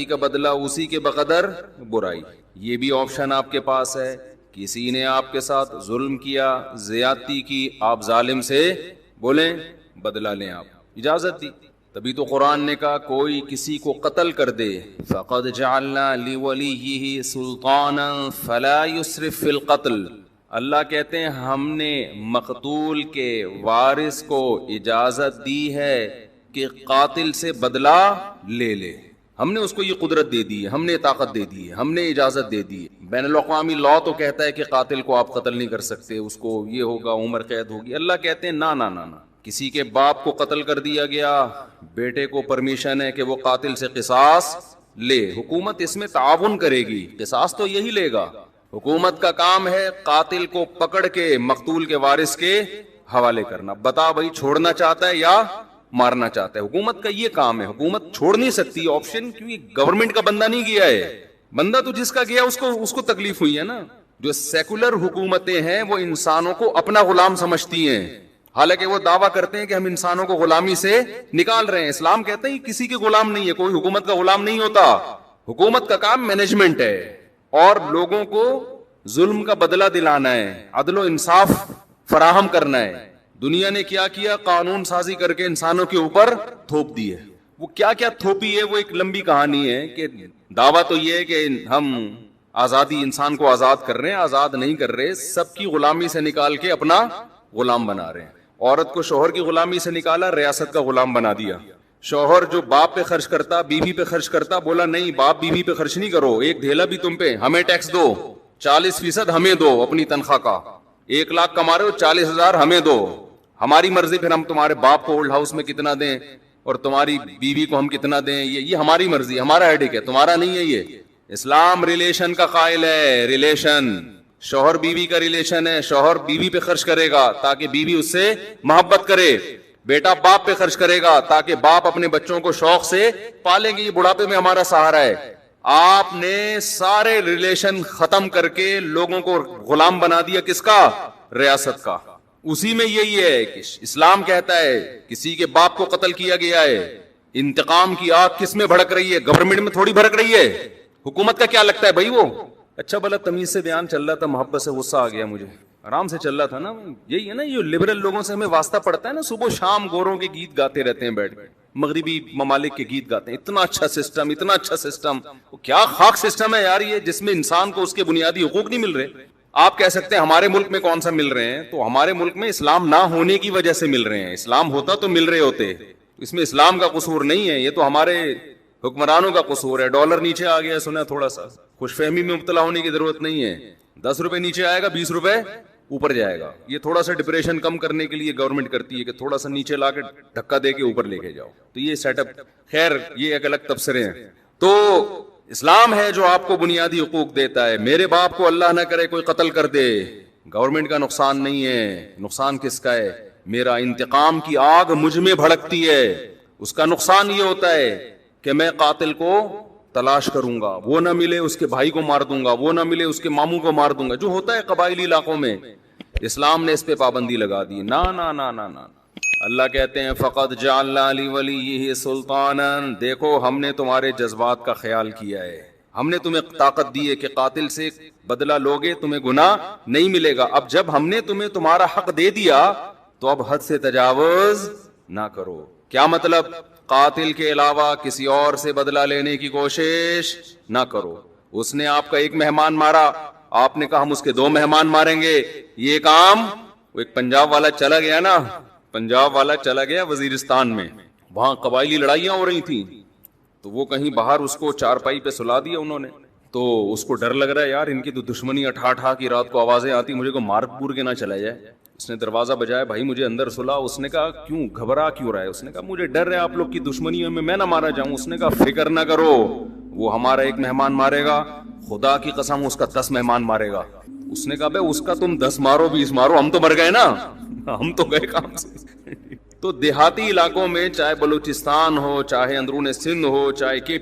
کا بدلہ اسی کے بقدر برائی. یہ بھی آپشن آپ کے پاس ہے. کسی نے آپ کے ساتھ ظلم کیا, زیادتی کی, آپ ظالم سے بولیں بدلہ لیں, آپ اجازت دی. تبھی تو قرآن نے کہا کوئی کسی کو قتل کر دے, فَقَدْ جَعَلْنَا لِوَلِيِّهِ سُلْطَانًا فَلَا يُسْرِفْ فِي الْقَتْلِ. اللہ کہتے ہیں ہم نے مقتول کے وارث کو اجازت دی ہے کہ قاتل سے بدلہ لے لے. ہم نے اس کو یہ قدرت دے دی ہے, ہم نے طاقت دے دی ہے, ہم نے اجازت دے دی ہے. بین الاقوامی لا تو کہتا ہے کہ قاتل کو آپ قتل نہیں کر سکتے, اس کو یہ ہوگا, عمر قید ہوگی. اللہ کہتے ہیں نا نا نا نا. کسی کے باپ کو قتل کر دیا گیا, بیٹے کو پرمیشن ہے کہ وہ قاتل سے قصاص لے. حکومت اس میں تعاون کرے گی, قصاص تو یہی لے گا. حکومت کا کام ہے قاتل کو پکڑ کے مقتول کے وارث کے حوالے کرنا. بتا بھائی چھوڑنا چاہتا ہے یا مارنا چاہتا ہے. حکومت کا یہ کام ہے. حکومت چھوڑ نہیں سکتی آپشن, کیونکہ گورنمنٹ کا بندہ نہیں گیا ہے. بندہ تو جس کا گیا اس کو تکلیف ہوئی ہے نا. جو سیکولر حکومتیں ہیں وہ انسانوں کو اپنا غلام سمجھتی ہیں, حالانکہ وہ دعویٰ کرتے ہیں کہ ہم انسانوں کو غلامی سے نکال رہے ہیں. اسلام کہتے ہیں کسی کے غلام نہیں ہے, کوئی حکومت کا غلام نہیں ہوتا. حکومت کا کام مینجمنٹ ہے اور لوگوں کو ظلم کا بدلہ دلانا ہے, عدل و انصاف فراہم کرنا ہے. دنیا نے کیا کیا, قانون سازی کر کے انسانوں کے اوپر تھوپ دی ہے. وہ کیا کیا تھوپی ہے وہ ایک لمبی کہانی ہے. کہ دعویٰ تو یہ ہے کہ ہم آزادی, انسان کو آزاد کر رہے ہیں, آزاد نہیں کر رہے, سب کی غلامی سے نکال کے اپنا غلام بنا رہے ہیں. عورت کو شوہر کی غلامی سے نکالا, ریاست کا غلام بنا دیا. شوہر جو باپ پہ خرچ کرتا, بیوی پہ خرچ کرتا, بولا نہیں باپ بیوی پہ خرچ نہیں کرو, ایک دھیلا بھی تم پہ, ہمیں ٹیکس دو, 40% ہمیں دو اپنی تنخواہ کا. 1 لاکھ کما رہے ہو, 40,000 ہمیں دو, ہماری مرضی, پھر ہم تمہارے باپ کو اولڈ ہاؤس میں کتنا دیں اور تمہاری بیوی کو ہم کتنا دیں, یہ ہماری مرضی, ہمارا ہیڈک ہے, تمہارا نہیں ہے. یہ اسلام ریلیشن کا قائل ہے. ریلیشن شوہر بیوی کا ریلیشن ہے. شوہر بیوی پہ خرچ کرے گا تاکہ بیوی اس سے محبت کرے, بیٹا باپ پہ خرچ کرے گا تاکہ باپ اپنے بچوں کو شوق سے پالیں گے, یہ بڑھاپے میں ہمارا سہارا ہے. آپ نے سارے ریلیشن ختم کر کے لوگوں کو غلام بنا دیا, کس کا؟ ریاست کا. اسی میں یہی ہے کہ اسلام کہتا ہے کسی کے باپ کو قتل کیا گیا ہے, انتقام کی آگ کس میں بھڑک رہی ہے؟ گورنمنٹ میں تھوڑی بھڑک رہی ہے. حکومت کا کیا لگتا ہے بھائی؟ وہ اچھا بھلا تمیز سے بیان چل رہا تھا, محبت سے غصہ آ گیا مجھے, آرام سے چل رہا تھا نا. یہی ہے نا, یہ لبرل لوگوں سے ہمیں واسطہ پڑتا ہے نا, صبح شام گوروں کے گیت گاتے رہتے ہیں بیٹھ کے, مغربی ممالک کے گیت گاتے ہیں. اتنا اچھا سسٹم, اتنا اچھا سسٹم. کیا خاک سسٹم ہے یار یہ, جس میں انسان کو اس کے بنیادی حقوق نہیں مل رہے. آپ کہہ سکتے ہیں ہمارے ملک میں کون سا مل رہے ہیں, تو ہمارے ملک میں اسلام نہ ہونے کی وجہ سے مل رہے ہیں. اسلام ہوتا تو مل رہے ہوتے. اس میں اسلام کا قصور نہیں ہے, یہ تو ہمارے حکمرانوں کا قصور ہے. ڈالر نیچے آ گیا سنا, تھوڑا سا خوش فہمی میں مبتلا ہونے کی ضرورت نہیں ہے. 10 روپے نیچے آئے گا, 20 روپے اوپر جائے گا. یہ تھوڑا سا ڈپریشن کم کرنے کے لیے گورنمنٹ کرتی ہے کہ تھوڑا سا نیچے لا کے دھکا دے کے اوپر لے کے جاؤ. تو یہ سیٹ اپ, خیر یہ ایک الگ تبصرے ہیں. تو اسلام ہے جو آپ کو بنیادی حقوق دیتا ہے. میرے باپ کو اللہ نہ کرے کوئی قتل کر دے, گورنمنٹ کا نقصان نہیں ہے. نقصان کس کا ہے؟ میرا انتقام کی آگ مجھ میں بھڑکتی ہے. اس کا نقصان یہ ہوتا ہے کہ میں قاتل کو تلاش کروں گا, وہ نہ ملے اس کے بھائی کو مار دوں گا, وہ نہ ملے اس کے ماموں کو مار دوں گا, جو ہوتا ہے قبائلی علاقوں میں. اسلام نے اس پہ پابندی لگا دی. نا نا نا نا نا. اللہ کہتے ہیں فقط جعلنا لولیہ سلطانا, دیکھو ہم نے تمہارے جذبات کا خیال کیا ہے, ہم نے تمہیں طاقت دی ہے کہ قاتل سے بدلہ لوگے تمہیں گناہ نہیں ملے گا. اب جب ہم نے تمہیں تمہارا حق دے دیا تو اب حد سے تجاوز نہ کرو. کیا مطلب؟ قاتل کے علاوہ کسی اور سے بدلہ لینے کی کوشش نہ کرو. اس نے آپ کا ایک مہمان مارا, آپ نے کہا ہم اس کے 2 مہمان ماریں گے. یہ کام, وہ ایک پنجاب والا چلا گیا نا, پنجاب والا چلا گیا وزیرستان میں, وہاں قبائلی لڑائیاں ہو رہی تھیں, تو وہ کہیں باہر اس کو چارپائی پہ سلا دیا انہوں نے. تو اس کو ڈر لگ رہا ہے یار ان کی تو دشمنی اٹھا کی رات کو آوازیں آتی, مجھے کو مار پور کے نہ چلا جائے. اس نے دروازہ بجایا, بھائی مجھے اندر سلا. اس نے کہا کیوں, گھبرا کیوں رہا ہے؟ اس نے کہا مجھے ڈر ہے آپ لوگ کی دشمنیوں میں نہ مارا جاؤں. اس نے کہا فکر نہ کرو, وہ ہمارا ایک مہمان مارے گا, خدا کی قسم اس کا 10 مہمان مارے گا. اس نے کہا بھائی اس کا تم 10 مارو 20 مارو, ہم تو مر گئے نا, ہم تو گئے کام سے. تو دیہاتی علاقوں میں چاہے بلوچستان ہو, چاہے اندرون سندھ ہو, چاہے کے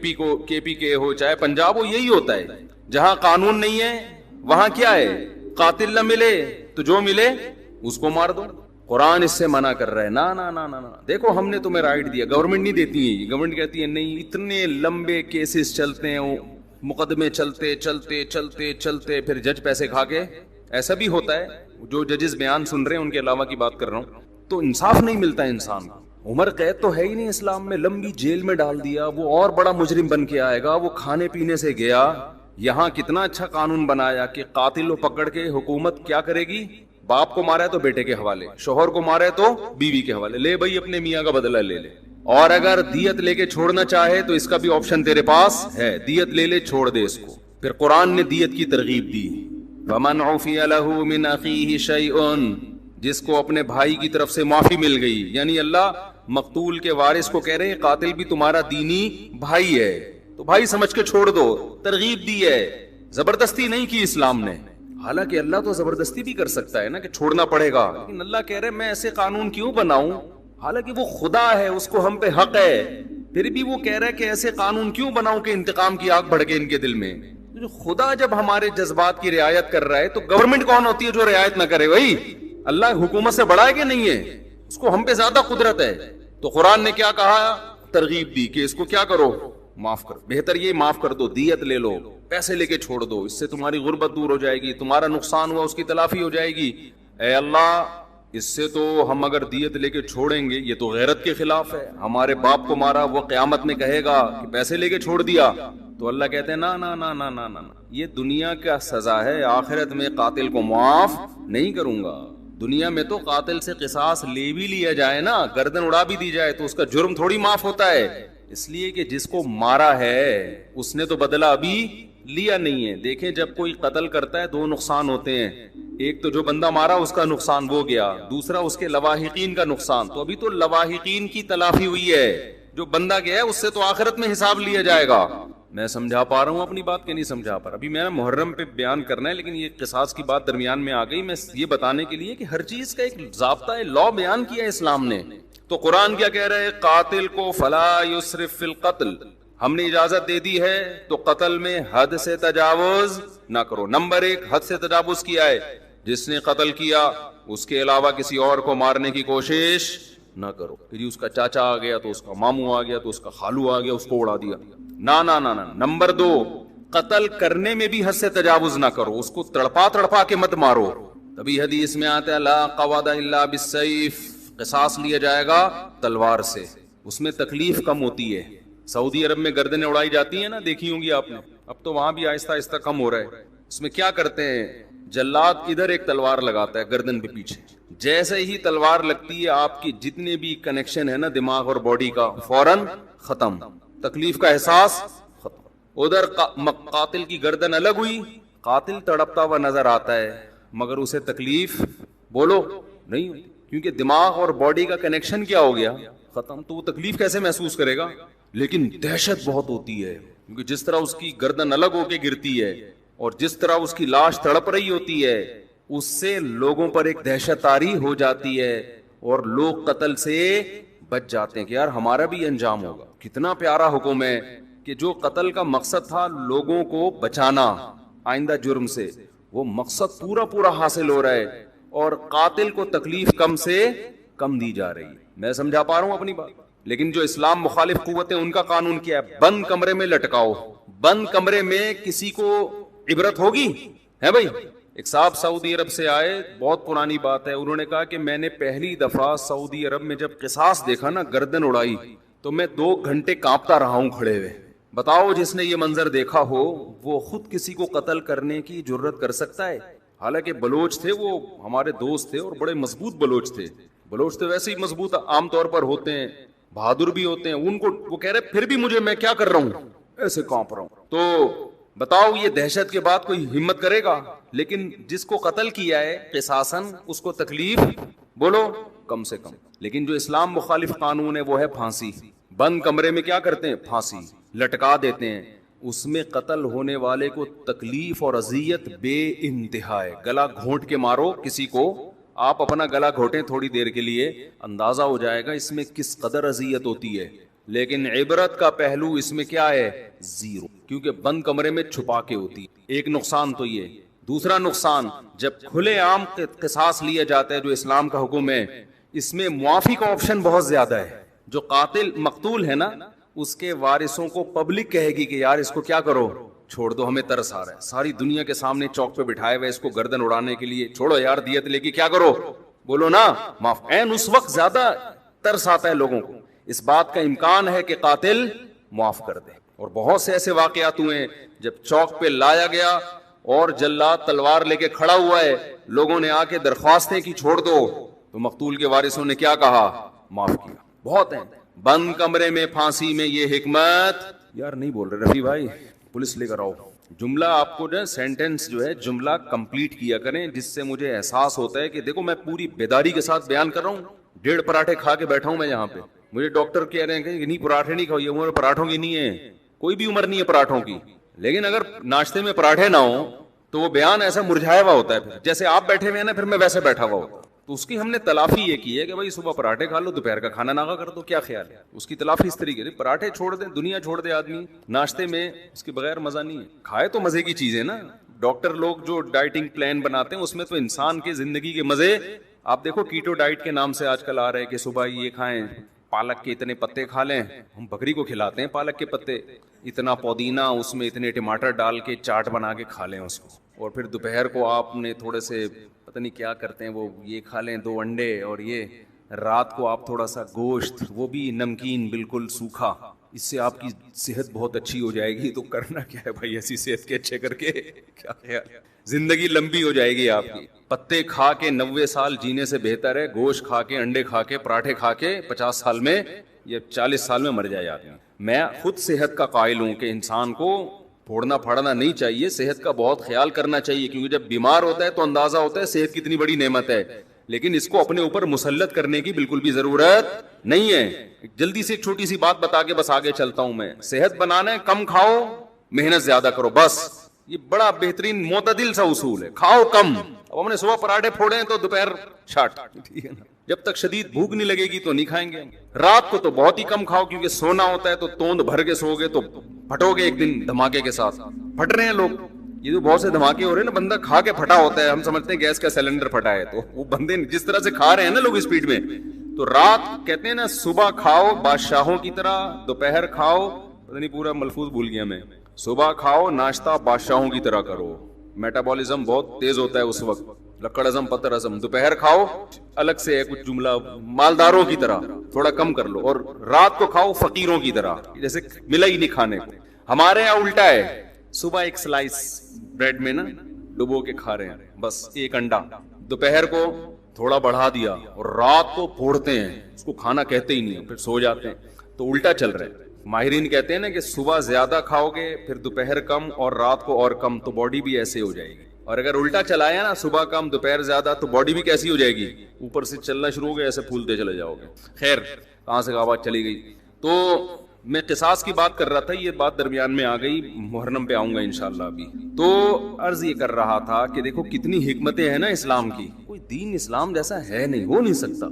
پی کے ہو, چاہے پنجاب ہو, یہی ہوتا ہے. جہاں قانون نہیں ہے وہاں کیا ہے, قاتل نہ ملے تو جو ملے اس کو مار دو. قرآن اس سے منع کر رہا ہے، نا نا نا نا نا، دیکھو ہم نے تمہیں رائٹ دیا، گورنمنٹ نہیں دیتی ہے، گورنمنٹ کہتی ہے نہیں، اتنے لمبے کیسز چلتے ہیں، مقدمے چلتے چلتے چلتے چلتے، پھر جج پیسے کھا کے، ایسا بھی ہوتا ہے، جو ججز بیان سن رہے ہیں ان کے علاوہ کی بات کر رہا ہوں، تو انصاف نہیں ملتا انسان کو۔ عمر قید تو ہے ہی نہیں اسلام میں، لمبی جیل میں ڈال دیا، وہ اور بڑا مجرم بن کے آئے گا، وہ کھانے پینے سے گیا۔ یہاں کتنا اچھا قانون بنایا کہ قاتل کو پکڑ کے حکومت کیا کرے گی، باپ کو مارا ہے تو بیٹے کے حوالے، شوہر کو مارا ہے تو بیوی کے حوالے، لے بھائی اپنے میاں کا بدلہ لے لے، اور اگر دیت لے کے چھوڑنا چاہے تو اس کا بھی آپشن تیرے پاس ہے، دیت لے لے، چھوڑ دے اس کو۔ پھر قرآن نے دیت کی ترغیب دی، فَمَنْ عُفِيَ لَهُ مِنْ أَخِيهِ شَيْءٌ، جس کو اپنے بھائی کی طرف سے معافی مل گئی، یعنی اللہ مقتول کے وارث کو کہہ رہے ہیں قاتل بھی تمہارا دینی بھائی ہے تو بھائی سمجھ کے چھوڑ دو، ترغیب دی ہے، زبردستی نہیں کی اسلام نے۔ حالانکہ اللہ تو زبردستی بھی کر سکتا ہے نا کہ چھوڑنا پڑے گا، لیکن اللہ کہہ رہے میں ایسے قانون کیوں بناؤں، حالانکہ وہ خدا ہے، اس کو ہم پہ حق ہے، پھر بھی وہ کہہ رہا ہے کہ ایسے قانون کیوں بناؤں کہ انتقام کی آگ بھڑکے ان کے دل میں۔ خدا جب ہمارے جذبات کی رعایت کر رہا ہے تو گورنمنٹ کون ہوتی ہے جو رعایت نہ کرے؟ بھائی اللہ حکومت سے بڑا ہے کہ نہیں ہے؟ اس کو ہم پہ زیادہ قدرت ہے۔ تو قرآن نے کیا کہا؟ ترغیب دی کہ اس کو کیا کرو، معاف کرو، بہتر یہ معاف کر دو، دیت لے لو، پیسے لے کے چھوڑ دو، اس سے تمہاری غربت دور ہو جائے گی، تمہارا نقصان ہوا اس کی تلافی ہو جائے گی۔ اے اللہ اس سے تو ہم اگر دیت لے کے چھوڑیں گے یہ تو غیرت کے خلاف ہے، ہمارے باپ کو مارا وہ قیامت میں کہے گا کہ پیسے لے کے چھوڑ دیا، تو اللہ کہتے ہیں نا نا نا نا نا نا، یہ دنیا کا سزا ہے، آخرت میں قاتل کو معاف نہیں کروں گا۔ دنیا میں تو قاتل سے قصاص لے بھی لیا جائے نا، گردن اڑا بھی دی جائے تو اس کا جرم تھوڑی معاف ہوتا ہے، اس لیے کہ جس کو مارا ہے اس نے تو بدلہ ابھی لیا نہیں ہے۔ دیکھیں جب کوئی قتل کرتا ہے دو نقصان ہوتے ہیں، ایک تو جو بندہ مارا اس کا نقصان وہ گیا، دوسرا اس کے لواحقین کا نقصان، تو ابھی تو لواحقین کی تلافی ہوئی ہے، جو بندہ گیا ہے اس سے تو آخرت میں حساب لیا جائے گا۔ میں سمجھا پا رہا ہوں اپنی بات کہ نہیں سمجھا پا رہا؟ ابھی میں نے محرم پہ بیان کرنا ہے لیکن یہ قصاص کی بات درمیان میں آ گئی، میں یہ بتانے کے لیے کہ ہر چیز کا ایک ضابطہ ہے، لا بیان کیا ہے اسلام نے۔ تو قرآن کیا کہہ رہا ہے؟ قاتل کو فلا یسرف فی القتل، ہم نے اجازت دے دی ہے تو قتل میں حد سے تجاوز نہ کرو۔ نمبر ایک، حد سے تجاوز کیا ہے؟ جس نے قتل کیا اس کے علاوہ کسی اور کو مارنے کی کوشش نہ کرو۔ پھر اس کا چاچا آ گیا تو اس کا ماموں آ گیا تو اس کا خالو آ گیا، اس کو اڑا دیا، نا نا نا نا۔ نمبر دو، قتل کرنے میں بھی حد سے تجاوز نہ کرو، اس کو تڑپا تڑپا کے مت مارو۔ تبھی حدیث میں آتا ہے لا قواد الا بالسیف، قصاص لیا جائے گا تلوار سے، اس میں تکلیف کم ہوتی ہے۔ سعودی عرب میں گردنیں اڑائی جاتی ہیں نا، دیکھی ہوں گی آپ نے، اب تو وہاں بھی آہستہ آہستہ کم ہو رہا ہے۔ اس میں کیا کرتے ہیں، جلاد ادھر ایک تلوار لگاتا ہے گردن پہ پیچھے، جیسے ہی تلوار لگتی ہے آپ کی جتنے بھی کنیکشن ہے نا دماغ اور باڈی کا فوراً ختم، تکلیف کا احساس ختم۔ ادھر قاتل کی گردن الگ ہوئی، قاتل تڑپتا ہوا نظر آتا ہے مگر اسے تکلیف بولو نہیں ہوتی، کیونکہ دماغ اور باڈی کا کنیکشن کیا ہو گیا، ختم۔ تو وہ تکلیف کیسے محسوس کرے گا؟ لیکن دہشت بہت ہوتی ہے، کیونکہ جس طرح اس کی گردن الگ ہو کے گرتی ہے اور جس طرح اس کی لاش تڑپ رہی ہوتی ہے، اس سے لوگوں پر ایک دہشت طاری ہو جاتی ہے اور لوگ قتل سے بچ جاتے ہیں کہ یار ہمارا بھی انجام ہوگا۔ کتنا پیارا حکم ہے کہ جو قتل کا مقصد تھا لوگوں کو بچانا آئندہ جرم سے، وہ مقصد پورا پورا حاصل ہو رہا ہے اور قاتل کو تکلیف کم سے کم دی جا رہی ہے۔ میں سمجھا پا رہا ہوں اپنی بات؟ لیکن جو اسلام مخالف قوتیں ان کا قانون کیا ہے؟ بند کمرے میں لٹکاؤ۔ بند کمرے میں کسی کو عبرت ہوگی ہے بھائی؟ ایک صاحب سعودی عرب سے آئے، بہت پرانی بات ہے، انہوں نے کہا کہ میں نے پہلی دفعہ سعودی عرب میں جب قصاص دیکھا نا، گردن اڑائی، تو میں 2 گھنٹے کانپتا رہا ہوں کھڑے ہوئے۔ بتاؤ جس نے یہ منظر دیکھا ہو وہ خود کسی کو قتل کرنے کی جرت کر سکتا ہے؟ حالانکہ بلوچ تھے، وہ ہمارے دوست تھے اور بڑے مضبوط بلوچ تھے۔ بلوچ تو ویسے ہی مضبوط عام طور پر ہوتے ہیں، بہادر بھی ہوتے ہیں، ان کو وہ کہہ رہے پھر بھی مجھے، میں کیا کر رہا ہوں، ایسے کانپ رہا ہوں۔ تو بتاؤ یہ دہشت کے بعد کوئی ہمت کرے گا؟ لیکن جس کو قتل کیا ہے قصاصاً اس کو تکلیف بولو کم سے کم۔ لیکن جو اسلام مخالف قانون ہے وہ ہے پھانسی۔ بند کمرے میں کیا کرتے ہیں؟ پھانسی لٹکا دیتے ہیں۔ اس میں قتل ہونے والے کو تکلیف اور اذیت بے انتہا ہے۔ گلا گھونٹ کے مارو کسی کو، آپ اپنا گلا گھونٹیں تھوڑی دیر کے لیے، اندازہ ہو جائے گا اس میں کس قدر اذیت ہوتی ہے۔ لیکن عبرت کا پہلو اس میں کیا ہے؟ زیرو، کیونکہ بند کمرے میں چھپا کے ہوتی ہے۔ ایک نقصان تو یہ، دوسرا نقصان، جب کھلے عام قصاص لیا جاتا ہے جو اسلام کا حکم ہے، اس میں معافی کا آپشن بہت زیادہ ہے. جو قاتل مقتول ہے نا اس کے وارثوں کو پبلک کہے گی کہ یار اس کو کیا کرو، چھوڑ دو، ہمیں ترس آ رہا ہے، ساری دنیا کے سامنے چوک پہ بٹھائے ہوئے اس کو گردن اڑانے کے لیے، چھوڑو یار دیت لے کے کیا کرو، بولو نا معاف. اس وقت زیادہ ترس آتا ہے لوگوں کو، اس بات کا امکان ہے کہ قاتل معاف کر دے. اور بہت سے ایسے واقعات ہوئے ہیں جب چوک پہ لایا گیا اور جلاد تلوار لے کے کھڑا ہوا ہے، لوگوں نے آ کے درخواستیں کی چھوڑ دو، تو مقتول کے وارثوں نے کیا کہا، معاف کیا. بہت ہیں. بند کمرے میں پھانسی میں یہ حکمت، یار نہیں بول رہے رفیع بھائی، پولیس لے کر آؤ. جملہ آپ کو جو سینٹینس جو ہے جملہ کمپلیٹ کیا کریں، جس سے مجھے احساس ہوتا ہے کہ دیکھو میں پوری بیداری کے ساتھ بیان کر رہا ہوں. 1.5 پراٹھے کھا کے بیٹھا ہوں میں یہاں پہ، مجھے ڈاکٹر کہہ رہے ہیں کہ نہیں پراٹھے نہیں کھاؤ، یہ عمر پراٹھوں کی نہیں ہے، کوئی بھی عمر نہیں ہے پراٹھوں کی. لیکن اگر ناشتے میں پراٹھے نہ ہوں تو وہ بیان ایسا مرجھایا ہوا ہوتا ہے. پھر جیسے آپ بیٹھے ہوئے ہیں نا، پھر میں ویسے بیٹھا ہوا ہوتا. تو اس کی ہم نے تلافی یہ کی ہے کہ بھائی صبح پراٹھے کھا لو، دوپہر کا کھانا ناغا کر دو. کیا خیال ہے اس کی تلافی اس طریقے سے؟ پراٹھے چھوڑ دیں، دنیا چھوڑ دے آدمی ناشتے میں، اس کے بغیر مزہ نہیں ہے. کھائے تو مزے کی چیز ہے نا. ڈاکٹر لوگ جو ڈائٹنگ پلان بناتے ہیں اس میں تو انسان کے زندگی کے مزے، آپ دیکھو کیٹو ڈائٹ کے نام سے آج کل آ رہے ہیں کہ صبح یہ کھائیں، پالک کے اتنے پتے کھا لیں. ہم بکری کو کھلاتے ہیں پالک کے پتے، اتنا پودینہ اس میں اتنے ٹماٹر ڈال کے چاٹ بنا کے کھا لیں اس کو. اور پھر دوپہر کو آپ نے تھوڑے سے پتہ نہیں کیا کرتے ہیں وہ، یہ کھا لیں 2 انڈے. اور یہ رات کو آپ تھوڑا سا گوشت، وہ بھی نمکین بالکل سوکھا. اس سے آپ کی صحت بہت اچھی ہو جائے گی. تو کرنا کیا ہے بھائی ایسی صحت کے اچھے کر کے، کیا خیال، زندگی لمبی ہو جائے گی آپ کی. پتے کھا کے 90 سال جینے سے بہتر ہے گوشت کھا کے، انڈے کھا کے، پراٹھے کھا کے 50 سال میں یا 40 سال میں مر جائے آدمی. میں خود صحت کا قائل ہوں کہ انسان کو پھوڑنا پھاڑنا نہیں چاہیے، صحت کا بہت خیال کرنا چاہیے، کیونکہ جب بیمار ہوتا ہے تو اندازہ ہوتا ہے صحت کتنی بڑی نعمت ہے. لیکن اس کو اپنے اوپر مسلط کرنے کی بالکل بھی ضرورت نہیں ہے. جلدی سے ایک چھوٹی سی بات بتا کے بس آگے چلتا ہوں میں. صحت بنانا ہے، کم کھاؤ، محنت زیادہ کرو، بس یہ بڑا بہترین معتدل سا اصول ہے. کھاؤ کم. اب ہم نے صبح پراٹھے پھوڑے ہیں تو دوپہر چھاٹ، ٹھیک ہے نا. جب تک شدید بھوک نہیں لگے گی تو نہیں کھائیں گے. رات کو تو بہت ہی کم کھاؤ، کیونکہ سونا ہوتا ہے تو توند بھر کے سو گے تو پھٹو گے ایک دن دھماکے کے ساتھ. پھٹ رہے ہیں لوگ، یہ تو بہت سے دھماکے ہو رہے ہیں نا، بندہ کھا کے پھٹا ہوتا ہے. ہم سمجھتے ہیں گیس کا سلنڈر پھٹا ہے، تو وہ بندے جس طرح سے کھا رہے ہیں نا لوگ اسپیڈ میں. تو رات کہتے ہیں نا صبح کھاؤ بادشاہوں کی طرح، دوپہر کھاؤ، پتہ نہیں پورا ملفوظ بھول گیا میں، صبح کھاؤ ناشتہ بادشاہوں کی طرح کرو. میٹابولزم بہت تیز ہوتا ہے اس وقت، لکڑ ازم پتر ازم. دوپہر کھاؤ، الگ سے ہے کچھ جملہ، مالداروں کی طرح تھوڑا کم کر لو. اور رات کو کھاؤ فقیروں کی طرح، جیسے ملا ہی نہیں کھانے کو. ہمارے یہاں الٹا ہے، صبح ایک سلائس بریڈ میں نا ڈبو کے کھا رہے ہیں، بس ایک انڈا. دوپہر کو تھوڑا بڑھا دیا اور رات کو پھوڑتے ہیں، اس کو کھانا کہتے ہی نہیں، پھر سو جاتے ہیں. تو الٹا چل رہے ہیں. ماہرین کہتے ہیں نا کہ صبح زیادہ کھاؤ گے، پھر دوپہر کم اور رات کو اور کم، تو باڈی بھی ایسے ہو جائے گی. اور اگر الٹا چلایا نا صبح کم دوپہر زیادہ، تو باڈی بھی کیسی ہو جائے گی، اوپر سے چلنا شروع ہو گیا، ایسے پھولتے چلے جاؤ گے. خیر کہاں سے آواز چلی گئی. تو میں قصاص کی بات کر رہا تھا، یہ بات درمیان میں آ گئی، محرم پہ آؤں گا انشاءاللہ ابھی. تو عرض یہ کر رہا تھا کہ دیکھو کتنی حکمتیں ہیں نا اسلام کی، کوئی دین اسلام جیسا ہے نہیں، ہو نہیں سکتا.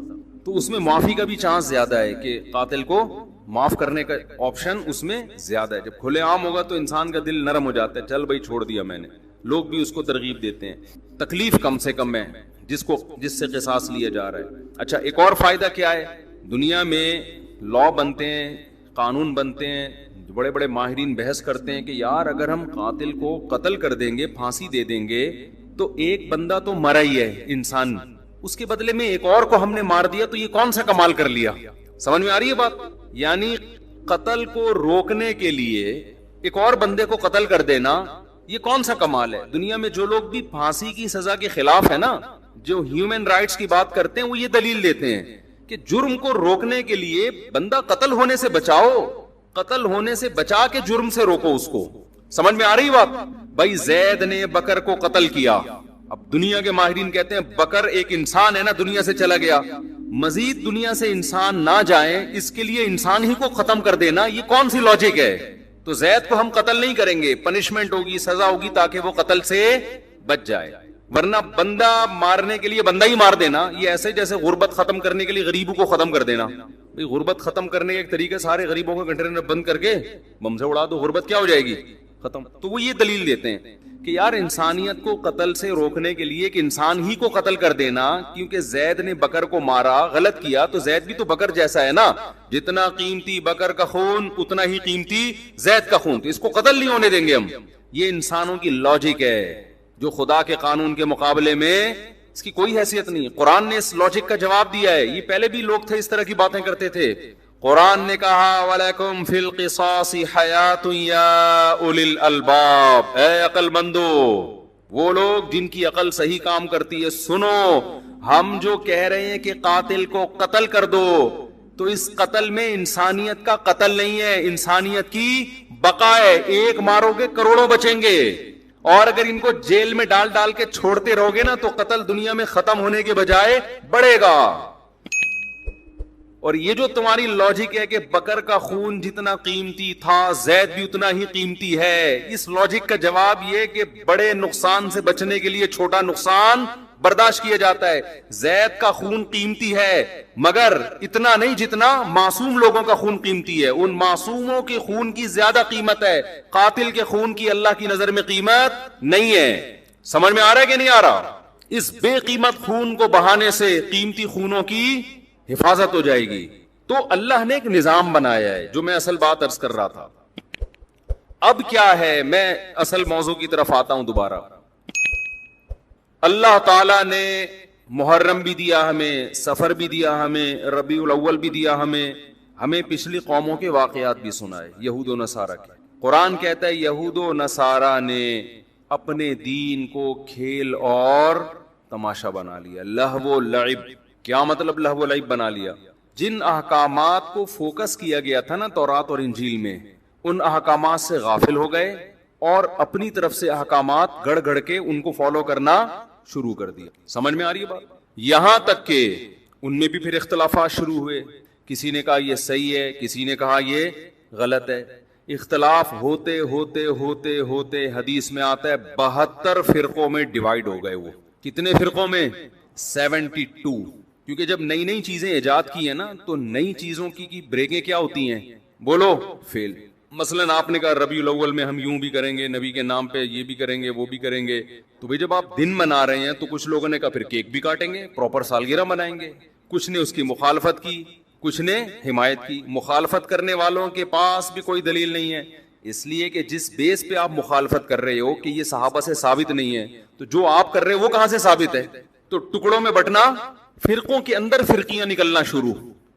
تو اس میں معافی کا بھی چانس زیادہ ہے کہ قاتل کو معاف کرنے کا آپشن اس میں زیادہ ہے. جب کھلے عام ہوگا تو انسان کا دل نرم ہو جاتا ہے، چل بھائی چھوڑ دیا میں نے. لوگ بھی اس کو ترغیب دیتے ہیں. تکلیف کم سے کم ہے جس سے قصاص لیا جا رہا ہے. اچھا ایک اور فائدہ کیا ہے، دنیا میں لا بنتے ہیں، قانون بنتے ہیں، بڑے بڑے ماہرین بحث کرتے ہیں کہ یار اگر ہم قاتل کو قتل کر دیں گے، پھانسی دے دیں گے، تو ایک بندہ تو مرا ہی ہے انسان، اس کے بدلے میں ایک اور کو ہم نے مار دیا، تو یہ کون سا کمال کر لیا. سمجھ میں آ رہی ہے بات؟ یعنی قتل کو روکنے کے لیے ایک اور بندے کو قتل کر دینا، یہ کون سا کمال ہے. دنیا میں جو لوگ بھی پھانسی کی سزا کے خلاف ہے نا، جو ہیومن رائٹس کی بات کرتے ہیں، وہ یہ دلیل دیتے ہیں کہ جرم کو روکنے کے لیے بندہ قتل ہونے سے بچاؤ، قتل ہونے سے بچا کے جرم سے روکو اس کو. سمجھ میں آ رہی بات؟ بھائی زید نے بکر کو قتل کیا، اب دنیا کے ماہرین کہتے ہیں بکر ایک انسان ہے نا، دنیا سے چلا گیا، مزید دنیا سے انسان نہ جائیں اس کے لیے انسان ہی کو ختم کر دینا، یہ کون سی لاجک ہے. تو زید کو ہم قتل نہیں کریں گے، پنشمنٹ ہوگی، سزا ہوگی تاکہ وہ قتل سے بچ جائے، ورنہ بندہ مارنے کے لیے بندہ ہی مار دینا، یہ ایسے جیسے غربت ختم کرنے کے لیے غریبوں کو ختم کر دینا. غربت ختم کرنے کا ایک طریقہ سارے غریبوں کو کنٹینر بند کر کے بم سے اڑا دو، غربت کیا ہو جائے گی، ختم. تو وہ یہ دلیل دیتے ہیں کہ یار انسانیت کو قتل سے روکنے کے لیے کہ انسان ہی کو قتل کر دینا, کیونکہ زید نے بکر کو مارا, غلط کیا, تو زید بھی تو بکر جیسا ہے نا, جتنا قیمتی بکر کا خون اتنا ہی قیمتی زید کا خون, تو اس کو قتل نہیں ہونے دیں گے ہم. یہ انسانوں کی لاجک ہے جو خدا کے قانون کے مقابلے میں اس کی کوئی حیثیت نہیں. قرآن نے اس لاجک کا جواب دیا ہے. یہ پہلے بھی لوگ تھے اس طرح کی باتیں کرتے تھے. قرآن نے کہا وَلَكُمْ فِي الْقِصَاصِ حَيَاتٌ يَا أُولِي الْأَلْبَابِ, اے عقل مندو, وہ لوگ جن کی عقل صحیح کام کرتی ہے, سنو, ہم جو کہہ رہے ہیں کہ قاتل کو قتل کر دو, تو اس قتل میں انسانیت کا قتل نہیں ہے, انسانیت کی بقا ہے. ایک مارو گے کروڑوں بچیں گے, اور اگر ان کو جیل میں ڈال ڈال کے چھوڑتے رہو گے نا تو قتل دنیا میں ختم ہونے کے بجائے بڑھے گا. اور یہ جو تمہاری لاجک ہے کہ بکر کا خون جتنا قیمتی تھا زید بھی اتنا ہی قیمتی ہے, اس لاجک کا جواب یہ کہ بڑے نقصان سے بچنے کے لیے چھوٹا نقصان برداشت کیا جاتا ہے. زید کا خون قیمتی ہے مگر اتنا نہیں جتنا معصوم لوگوں کا خون قیمتی ہے. ان معصوموں کے خون کی زیادہ قیمت ہے, قاتل کے خون کی اللہ کی نظر میں قیمت نہیں ہے. سمجھ میں آ رہا ہے کہ نہیں آ رہا؟ اس بے قیمت خون کو بہانے سے قیمتی خونوں کی حفاظت ہو جائے گی. تو اللہ نے ایک نظام بنایا ہے, جو میں اصل بات عرض کر رہا تھا. اب کیا ہے, میں اصل موضوع کی طرف آتا ہوں دوبارہ. اللہ تعالیٰ نے محرم بھی دیا ہمیں, سفر بھی دیا ہمیں, ربیع الاول بھی دیا ہمیں پچھلی قوموں کے واقعات بھی سنائے, یہود و نصارہ کے. قرآن کہتا ہے یہود و نصارہ نے اپنے دین کو کھیل اور تماشا بنا لیا. لہو و لعب, کیا مطلب لہو و لعب بنا لیا؟ جن احکامات کو فوکس کیا گیا تھا نا تورات اور انجیل میں, ان احکامات سے غافل ہو گئے اور اپنی طرف سے احکامات گڑ گڑ کے ان کو فالو کرنا شروع کر دیا. سمجھ میں آ رہی ہے بات؟ یہاں تک کہ ان میں بھی پھر اختلافات شروع ہوئے. کسی نے کہا یہ صحیح ہے, کسی نے کہا یہ غلط ہے. اختلاف ہوتے ہوتے ہوتے ہوتے حدیث میں آتا ہے 72 فرقوں میں ڈیوائیڈ ہو گئے. وہ کتنے فرقوں میں؟ 72. کیونکہ جب نئی نئی چیزیں ایجاد کی ہیں نا تو نئی چیزوں کی بریکیں کیا ہوتی ہیں؟ بولو, فیل. مثلا آپ نے کہا ربیع الاول میں ہم یوں بھی کریں گے, نبی کے نام پہ یہ بھی کریں گے, وہ بھی کریں گے. تو بھئی جب آپ دن منا رہے ہیں تو کچھ لوگوں نے کہا پھر کیک بھی کاٹیں گے, پراپر سالگرہ منائیں گے. کچھ نے اس کی مخالفت کی, کچھ نے حمایت کی. مخالفت کرنے والوں کے پاس بھی کوئی دلیل نہیں ہے, اس لیے کہ جس بیس پہ آپ مخالفت کر رہے ہو کہ یہ صحابہ سے ثابت نہیں ہے, تو جو آپ کر رہے ہو وہ کہاں سے ثابت ہے؟ تو ٹکڑوں میں بٹنا, فرقوں کے اندر فرقیاں نکلنا شروع,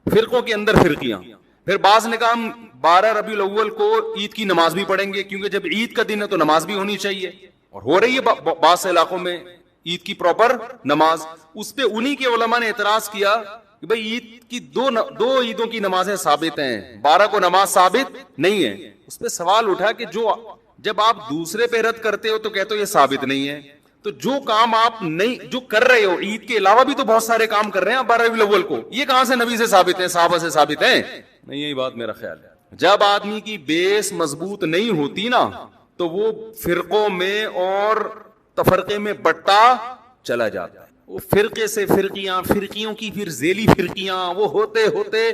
فرقوں کے اندر فرقیاں. پھر بعض نے کہا ہم 12 ربیع الاول کو عید کی نماز بھی پڑھیں گے, کیونکہ جب عید کا دن ہے تو نماز بھی ہونی چاہیے, اور ہو رہی ہے بعض علاقوں میں عید کی پراپر نماز. اس پہ انہی کے علماء نے اعتراض کیا کہ بھئی عید کی دو عیدوں کی نمازیں ثابت ہیں, 12 کو نماز ثابت نہیں ہے. اس پہ سوال اٹھا کہ جب آپ دوسرے پہ رد کرتے ہو تو کہتے ہو یہ ثابت نہیں ہے, تو جو کام آپ نہیں جو کر رہے ہو, عید کے علاوہ بھی تو بہت سارے کام کر رہے ہیں 12 ربیع الاول کو, یہ کہاں سے نبی سے ثابت ہے, صحابہ سے ثابت ہے؟ نہیں, یہی بات میرا خیال ہے. جب آدمی کی بیس مضبوط نہیں ہوتی نا تو وہ فرقوں میں اور تفرقے میں بٹتا چلا جاتا ہے. وہ فرقے سے فرقیاں, فرقیوں کی پھر ذیلی فرقیاں, وہ ہوتے ہوتے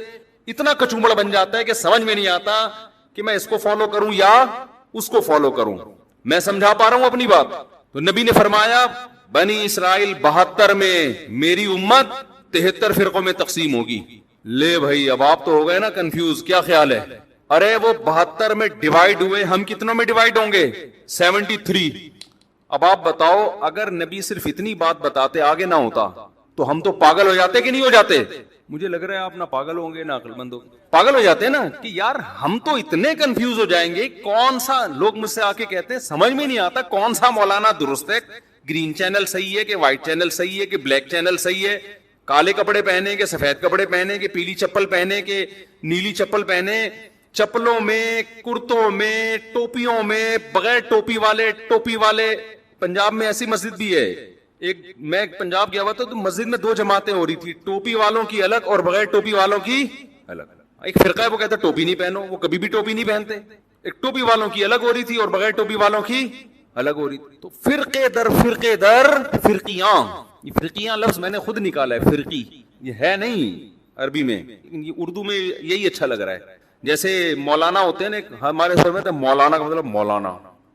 اتنا کچومڑ بن جاتا ہے کہ سمجھ میں نہیں آتا کہ میں اس کو فالو کروں یا اس کو فالو کروں. میں سمجھا پا رہا ہوں اپنی بات؟ تو نبی نے فرمایا بنی اسرائیل 72 میں, میری امت 73 فرقوں میں تقسیم ہوگی. لے بھائی اب آپ تو ہو گئے نا کنفیوز, کیا خیال ہے؟ ارے وہ 72 میں ڈیوائیڈ ہوئے, ہم کتنوں میں ڈیوائیڈ ہوں گے؟ 73. اب آپ بتاؤ اگر نبی صرف اتنی بات بتاتے, آگے نہ ہوتا, تو ہم تو پاگل ہو جاتے کہ نہیں ہو جاتے؟ مجھے لگ رہا ہے آپ نہ پاگل ہوں گے نہ عقل مند ہوں گے. پاگل ہو جاتے ہیں نا کہ یار ہم تو اتنے کنفیوز ہو جائیں گے, کون سا, لوگ مجھ سے آ کے کہتے ہیں سمجھ میں نہیں آتا کون سا مولانا درست ہے, گرین چینل صحیح ہے کہ وائٹ چینل صحیح ہے کہ بلیک چینل صحیح ہے, کالے کپڑے پہنے کہ سفید کپڑے پہنے کہ پیلی چپل پہنے کہ نیلی چپل پہنے, چپلوں میں, کرتوں میں, ٹوپیوں میں, بغیر ٹوپی والے. پنجاب میں ایسی مسجد بھی ہے, میں پنجاب گیا ہوا تھا تو مسجد میں 2 جماعتیں ہو رہی تھی, ٹوپی والوں کی الگ اور بغیر ٹوپی والوں کی الگ. ایک فرقہ ہے وہ کہتا ٹوپی نہیں پہنو, وہ کبھی بھی ٹوپی نہیں پہنتے. ایک ٹوپی والوں کی الگ ہو رہی تھی اور بغیر ٹوپی والوں کی الگ ہو رہی تھی. تو فرقے در فرقیاں, یہ فرقیاں لفظ میں نے خود نکالا ہے, فرقی یہ ہے نہیں عربی میں, یہ اردو میں یہی اچھا لگ رہا ہے. جیسے مولانا ہوتے ہیں نا, ہمارے سر میں مولانا کا مطلب مولانا,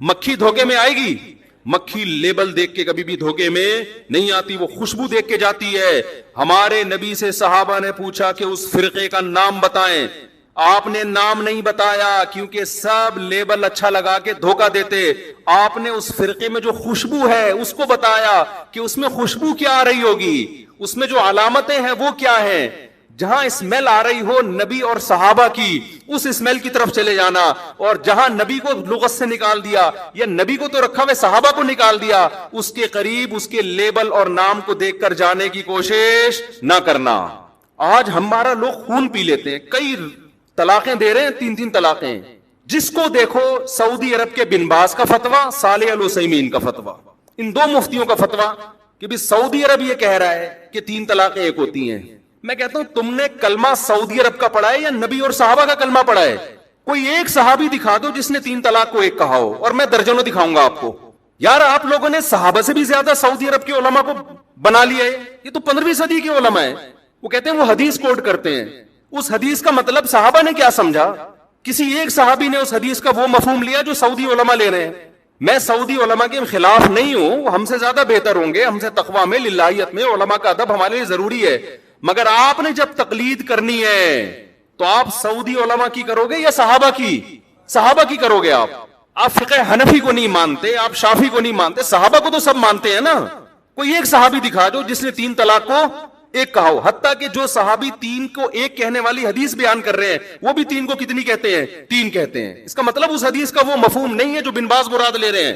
مکھی دھوکے میں آئے گی؟ مکھی لیبل دیکھ کے کبھی بھی دھوکے میں نہیں آتی، وہ خوشبو دیکھ کے جاتی ہے۔ ہمارے نبی سے صحابہ نے پوچھا کہ اس فرقے کا نام بتائیں، آپ نے نام نہیں بتایا کیونکہ سب لیبل اچھا لگا کے دھوکہ دیتے۔ آپ نے اس فرقے میں جو خوشبو ہے اس کو بتایا کہ اس میں خوشبو کیا آ رہی ہوگی، اس میں جو علامتیں ہیں وہ کیا ہیں۔ جہاں اسمیل آ رہی ہو نبی اور صحابہ کی، اس اسمیل کی طرف چلے جانا، اور جہاں نبی کو لغت سے نکال دیا یا نبی کو تو رکھا ہوئے صحابہ کو نکال دیا، اس کے قریب اس کے لیبل اور نام کو دیکھ کر جانے کی کوشش نہ کرنا۔ آج ہمارا لوگ خون پی لیتے ہیں، کئی طلاقیں دے رہے ہیں، 3 طلاقیں۔ جس کو دیکھو سعودی عرب کے بن باز کا فتویٰ، صالح العثیمین کا فتویٰ، ان 2 مفتیوں کا فتویٰ کہ بھی سعودی عرب یہ کہہ رہا ہے کہ 3 طلاقیں ایک ہوتی ہیں۔ میں کہتا ہوں تم نے کلمہ سعودی عرب کا پڑھا ہے یا نبی اور صحابہ کا کلمہ پڑھا ہے؟ کوئی ایک صحابی دکھا دو جس نے 3 طلاق کو ایک کہا ہو، اور میں درجنوں دکھاؤں گا آپ کو۔ یار آپ لوگوں نے صحابہ سے بھی زیادہ سعودی عرب کے علماء کو بنا لیا ہے، یہ تو 15ویں صدی کے علماء ہیں۔ وہ کہتے ہیں وہ حدیث کوٹ کرتے ہیں، اس حدیث کا مطلب صحابہ نے کیا سمجھا؟ کسی ایک صحابی نے اس حدیث کا وہ مفہوم لیا جو سعودی علماء لے رہے ہیں۔ میں سعودی علماء کے خلاف نہیں ہوں، وہ ہم سے زیادہ بہتر ہوں گے، ہم سے تقویٰ میں، للہیت میں، علماء کا ادب ہمارے لیے ضروری ہے، مگر آپ نے جب تقلید کرنی ہے تو آپ سعودی علماء کی کرو گے یا صحابہ کی؟ صحابہ کی کرو گے۔ آپ فقہ حنفی کو نہیں مانتے، آپ شافی کو نہیں مانتے، صحابہ کو تو سب مانتے ہیں نا۔ کوئی ایک صحابی دکھا دو جس نے 3 طلاق کو ایک کہا ہو، حتیٰ کہ جو صحابی 3 کو ایک کہنے والی حدیث بیان کر رہے ہیں وہ بھی 3 کو کتنی کہتے ہیں؟ 3 کہتے ہیں۔ اس کا مطلب اس حدیث کا وہ مفہوم نہیں ہے جو بن باز مراد لے رہے ہیں۔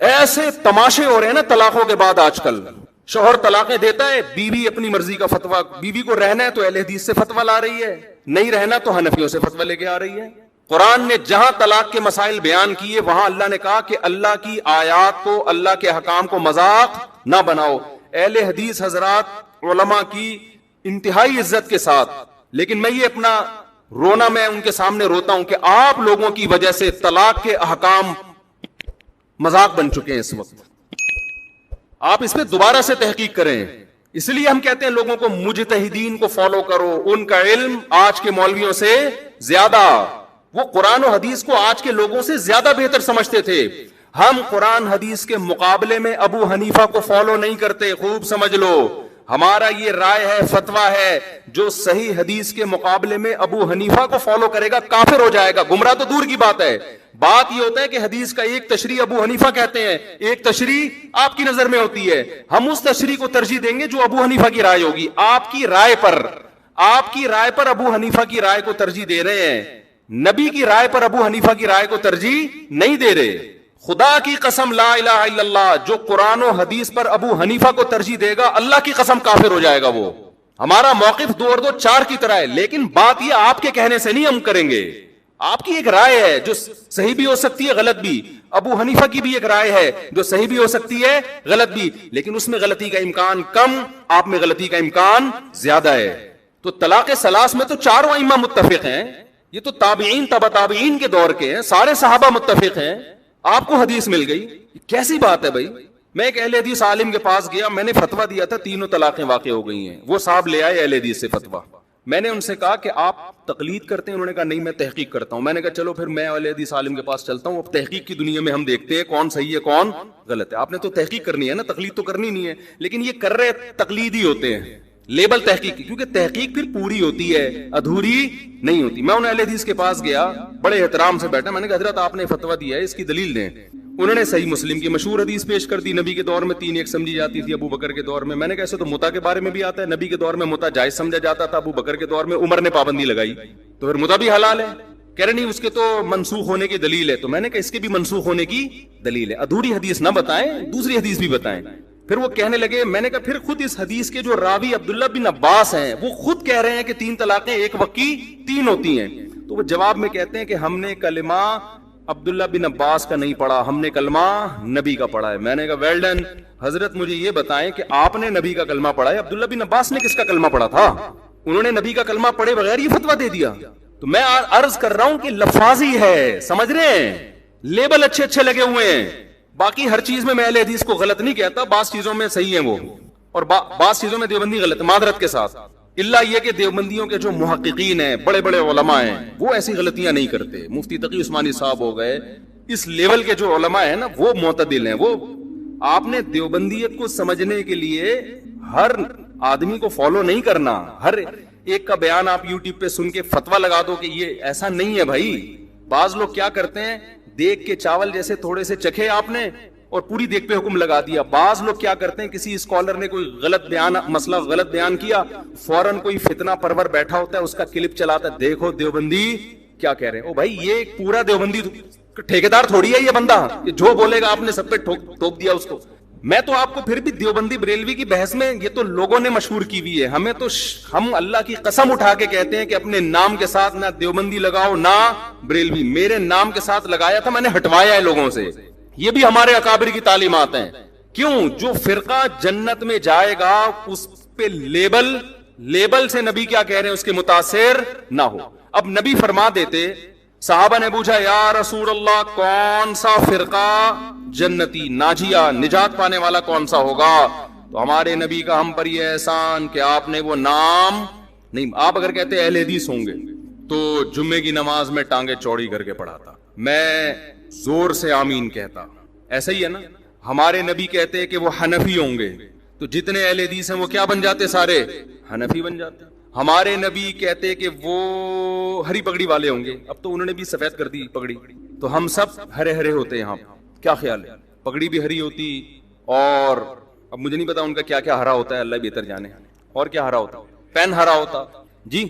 ایسے تماشے ہو رہے ہیں نا طلاقوں کے بعد آج کل۔ شوہر طلاقیں دیتا ہے، بیوی اپنی مرضی کا فتویٰ، بیوی کو رہنا ہے تو اہل حدیث سے فتویٰ لا رہی ہے، نہیں رہنا تو حنفیوں سے فتویٰ لے کے آ رہی ہے۔ قرآن نے جہاں طلاق کے مسائل بیان کیے وہاں اللہ نے کہا کہ اللہ کی آیات کو، اللہ کے حکام کو مذاق نہ بناؤ۔ اہل حدیث حضرات علماء کی انتہائی عزت کے ساتھ، لیکن میں یہ اپنا رونا میں ان کے سامنے روتا ہوں کہ آپ لوگوں کی وجہ سے طلاق کے احکام مذاق بن چکے ہیں۔ اس وقت آپ اس پہ دوبارہ سے تحقیق کریں۔ اس لیے ہم کہتے ہیں لوگوں کو مجتہدین کو فالو کرو، ان کا علم آج کے مولویوں سے زیادہ، وہ قرآن و حدیث کو آج کے لوگوں سے زیادہ بہتر سمجھتے تھے۔ ہم قرآن حدیث کے مقابلے میں ابو حنیفہ کو فالو نہیں کرتے، خوب سمجھ لو۔ ہمارا یہ رائے ہے، فتویٰ ہے، جو صحیح حدیث کے مقابلے میں ابو حنیفہ کو فالو کرے گا کافر ہو جائے گا، گمراہ تو دور کی بات ہے۔ بات یہ ہوتا ہے کہ حدیث کا ایک تشریح ابو حنیفہ کہتے ہیں، ایک تشریح آپ کی نظر میں ہوتی ہے، ہم اس تشریح کو ترجیح دیں گے جو ابو حنیفہ کی رائے ہوگی۔ آپ کی رائے پر ابو حنیفہ کی رائے کو ترجیح دے رہے ہیں، نبی کی رائے پر ابو حنیفہ کی رائے کو ترجیح نہیں دے رہے۔ خدا کی قسم لا الہ الا اللہ، جو قرآن و حدیث پر ابو حنیفہ کو ترجیح دے گا اللہ کی قسم کافر ہو جائے گا۔ وہ ہمارا موقف 2 اور 2 4 کی طرح ہے، لیکن بات یہ آپ کے کہنے سے نہیں ہم کریں گے۔ آپ کی ایک رائے ہے جو صحیح بھی ہو سکتی ہے غلط بھی، ابو حنیفہ کی بھی ایک رائے ہے جو صحیح بھی ہو سکتی ہے غلط بھی، لیکن اس میں غلطی کا امکان کم، آپ میں غلطی کا امکان زیادہ ہے۔ تو طلاق ثلاث میں تو 4 ائمہ متفق ہیں، یہ تو تابعین تبع تابعین کے دور کے ہیں، سارے صحابہ متفق ہیں، آپ کو حدیث مل گئی، کیسی بات ہے بھائی؟ میں ایک اہل حدیث عالم کے پاس گیا، میں نے فتویٰ دیا تھا 3 طلاقیں واقع ہو گئی ہیں، وہ صاحب لے آئے اہل حدیث سے فتویٰ۔ میں نے ان سے کہا کہ آپ تقلید کرتے ہیں؟ انہوں نے کہا نہیں میں تحقیق کرتا ہوں۔ میں نے کہا چلو پھر میں اہل حدیث عالم کے پاس چلتا ہوں، اب تحقیق کی دنیا میں ہم دیکھتے ہیں کون صحیح ہے کون غلط ہے۔ آپ نے تو تحقیق کرنی ہے نا، تقلید تو کرنی نہیں ہے، لیکن یہ کر رہے تقلید ہی ہوتے ہیں، لیبل تحقیق کی، کیونکہ تحقیق پھر پوری ہوتی ہے، ادھوری نہیں ہوتی۔ میں ان اہل حدیث کے پاس گیا، بڑے احترام سے بیٹھا، میں نے کہا حضرت آپ نے فتویٰ دیا ہے، اس کی دلیل دیں۔ انہوں نے صحیح مسلم کی مشہور حدیث پیش کر دی، نبی کے دور میں 3 ایک سمجھی جاتی تھی، ابو بکر کے دور میں۔ میں نے کہا ایسے تو متع کے بارے میں بھی آتا ہے، نبی کے دور میں متع جائز سمجھا جاتا تھا، ابو بکر کے دور میں عمر نے پابندی لگائی، تو پھر متع بھی حلال ہے۔ کہہ رہے نہیں اس کے تو منسوخ ہونے کی دلیل ہے، تو میں نے کہا اس کے بھی منسوخ ہونے کی دلیل ہے، ادھوری حدیث نہ بتائیں، دوسری حدیث بھی بتائیں۔ پھر وہ کہنے لگے، میں نے کہا پھر خود اس حدیث کے جو راوی عبداللہ بن عباس ہیں وہ خود کہہ رہے ہیں کہ 3 طلاقیں ایک وقت کی 3 ہوتی ہیں، تو وہ جواب میں کہتے ہیں کہ ہم نے کلمہ عبداللہ بن عباس کا نہیں پڑھا، ہم نے کلمہ نبی کا پڑھا ہے۔ میں نے کہا ویل ڈن، حضرت مجھے یہ بتائیں کہ آپ نے نبی کا کلمہ پڑھا ہے، عبداللہ بن عباس نے کس کا کلمہ پڑھا تھا؟ انہوں نے نبی کا کلمہ پڑھے بغیر یہ فتویٰ دے دیا۔ تو میں عرض کر رہا ہوں کہ لفاظی ہے، سمجھ رہے ہیں، لیبل اچھے اچھے لگے ہوئے ہیں، باقی ہر چیز میں اہل حدیث کو غلط نہیں کہتا، بعض چیزوں میں صحیح ہیں وہ، اور بعض چیزوں میں دیوبندی غلط، معذرت کے ساتھ، اللہ یہ کہ دیوبندیوں کے جو محققین ہیں، بڑے بڑے علماء ہیں، وہ ایسی غلطیاں نہیں کرتے۔ مفتی تقی عثمانی صاحب ہو گئے، اس لیول کے جو علماء ہیں نا وہ معتدل ہیں. وہ آپ نے دیوبندیت کو سمجھنے کے لیے ہر آدمی کو فالو نہیں کرنا, ہر ایک کا بیان آپ یوٹیوب پہ سن کے فتوا لگا دو کہ یہ ایسا نہیں ہے بھائی. بعض لوگ کیا کرتے ہیں, دیکھ کے چاول جیسے تھوڑے سے چکھے آپ نے اور پوری دیکھ پہ حکم لگا دیا. بعض لوگ کیا کرتے ہیں, کسی اسکالر نے کوئی غلط بیان, مسئلہ غلط بیان کیا, فوراً کوئی فتنہ پرور بیٹھا ہوتا ہے, اس کا کلپ چلاتا ہے, دیکھو دیوبندی کیا کہہ رہے ہیں. او بھائی یہ پورا دیوبندی ٹھیکیدار تھوڑی ہے یہ بندہ کہ جو بولے گا آپ نے سب پہ ٹوک دیا اس کو. میں تو آپ کو پھر بھی دیوبندی بریلوی کی بحث میں, یہ تو لوگوں نے مشہور کی ہوئی ہے, ہمیں تو ہم اللہ کی قسم اٹھا کے کہتے ہیں کہ اپنے نام کے ساتھ نہ دیوبندی لگاؤ نہ بریلوی. میرے نام کے ساتھ لگایا تھا, میں نے ہٹوایا ہے لوگوں سے. یہ بھی ہمارے اکابر کی تعلیمات ہیں. کیوں؟ جو فرقہ جنت میں جائے گا اس پہ لیبل سے نبی کیا کہہ رہے ہیں اس کے متاثر نہ ہو. اب نبی فرما دیتے, صحابہ نے پوچھا یا رسول اللہ کون سا فرقہ جنتی ناجیہ نجات پانے والا کون سا ہوگا؟ تو ہمارے نبی کا ہم پر یہ احسان کہ آپ نے وہ نام نہیں. آپ اگر کہتے اہل حدیث ہوں گے تو جمعے کی نماز میں ٹانگیں چوڑی کر کے پڑھاتا, میں زور سے آمین کہتا. ایسا ہی ہے نا. ہمارے نبی کہتے کہ وہ حنفی ہوں گے تو جتنے اہل حدیث ہیں وہ کیا بن جاتے, سارے حنفی بن جاتے. ہمارے نبی کہتے کہ وہ ہری پگڑی والے ہوں گے, اب تو انہوں نے بھی سفید کر دی پگڑی, تو ہم سب ہرے ہرے ہوتے ہیں. یہاں کیا خیال ہے؟ پگڑی بھی ہری ہوتی, اور اب مجھے نہیں پتا ان کا کیا کیا ہرا ہوتا ہے, اللہ بہتر جانے. اور کیا ہرا ہوتا؟ پین ہرا ہوتا جی,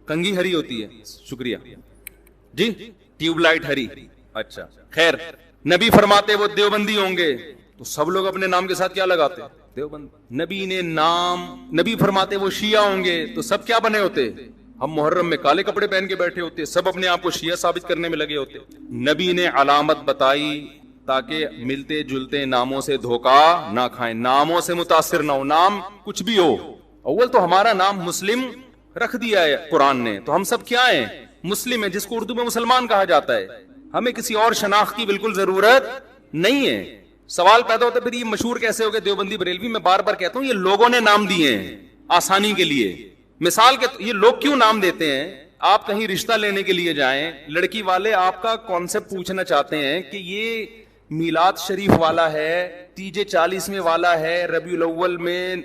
کنگھی ہری ہوتی ہے, شکریہ جی, ٹیوب لائٹ ہری. اچھا خیر, نبی فرماتے وہ دیوبندی ہوں گے تو سب لوگ اپنے نام کے ساتھ کیا لگاتے؟ دیوبند. نبی نے نام, نبی فرماتے وہ شیعہ ہوں گے تو سب کیا بنے ہوتے؟ ہم محرم میں کالے کپڑے پہن کے بیٹھے ہوتے, سب اپنے آپ کو شیعہ ثابت کرنے میں لگے ہوتے. نبی نے علامت بتائی تاکہ ملتے جلتے ناموں سے دھوکا نہ کھائیں, ناموں سے متاثر نہ ہو. نام کچھ بھی ہو, اول تو ہمارا نام مسلم رکھ دیا ہے قرآن نے, تو ہم سب کیا ہیں؟ مسلم ہیں, جس کو اردو میں مسلمان کہا جاتا ہے. ہمیں کسی اور شناخت کی بالکل ضرورت نہیں ہے. سوال پیدا ہوتا ہے پھر یہ مشہور کیسے ہو گئے دیوبندی بریلوی؟ میں بار بار کہتا ہوں یہ لوگوں نے نام دیے ہیں آسانی کے لیے. مثال کے یہ لوگ کیوں نام دیتے ہیں؟ آپ کہیں رشتہ لینے کے لیے جائیں, لڑکی والے آپ کا کانسیپٹ پوچھنا چاہتے ہیں کہ یہ میلاد شریف والا ہے, تیجے 40 والا ہے, ربیع الاول میں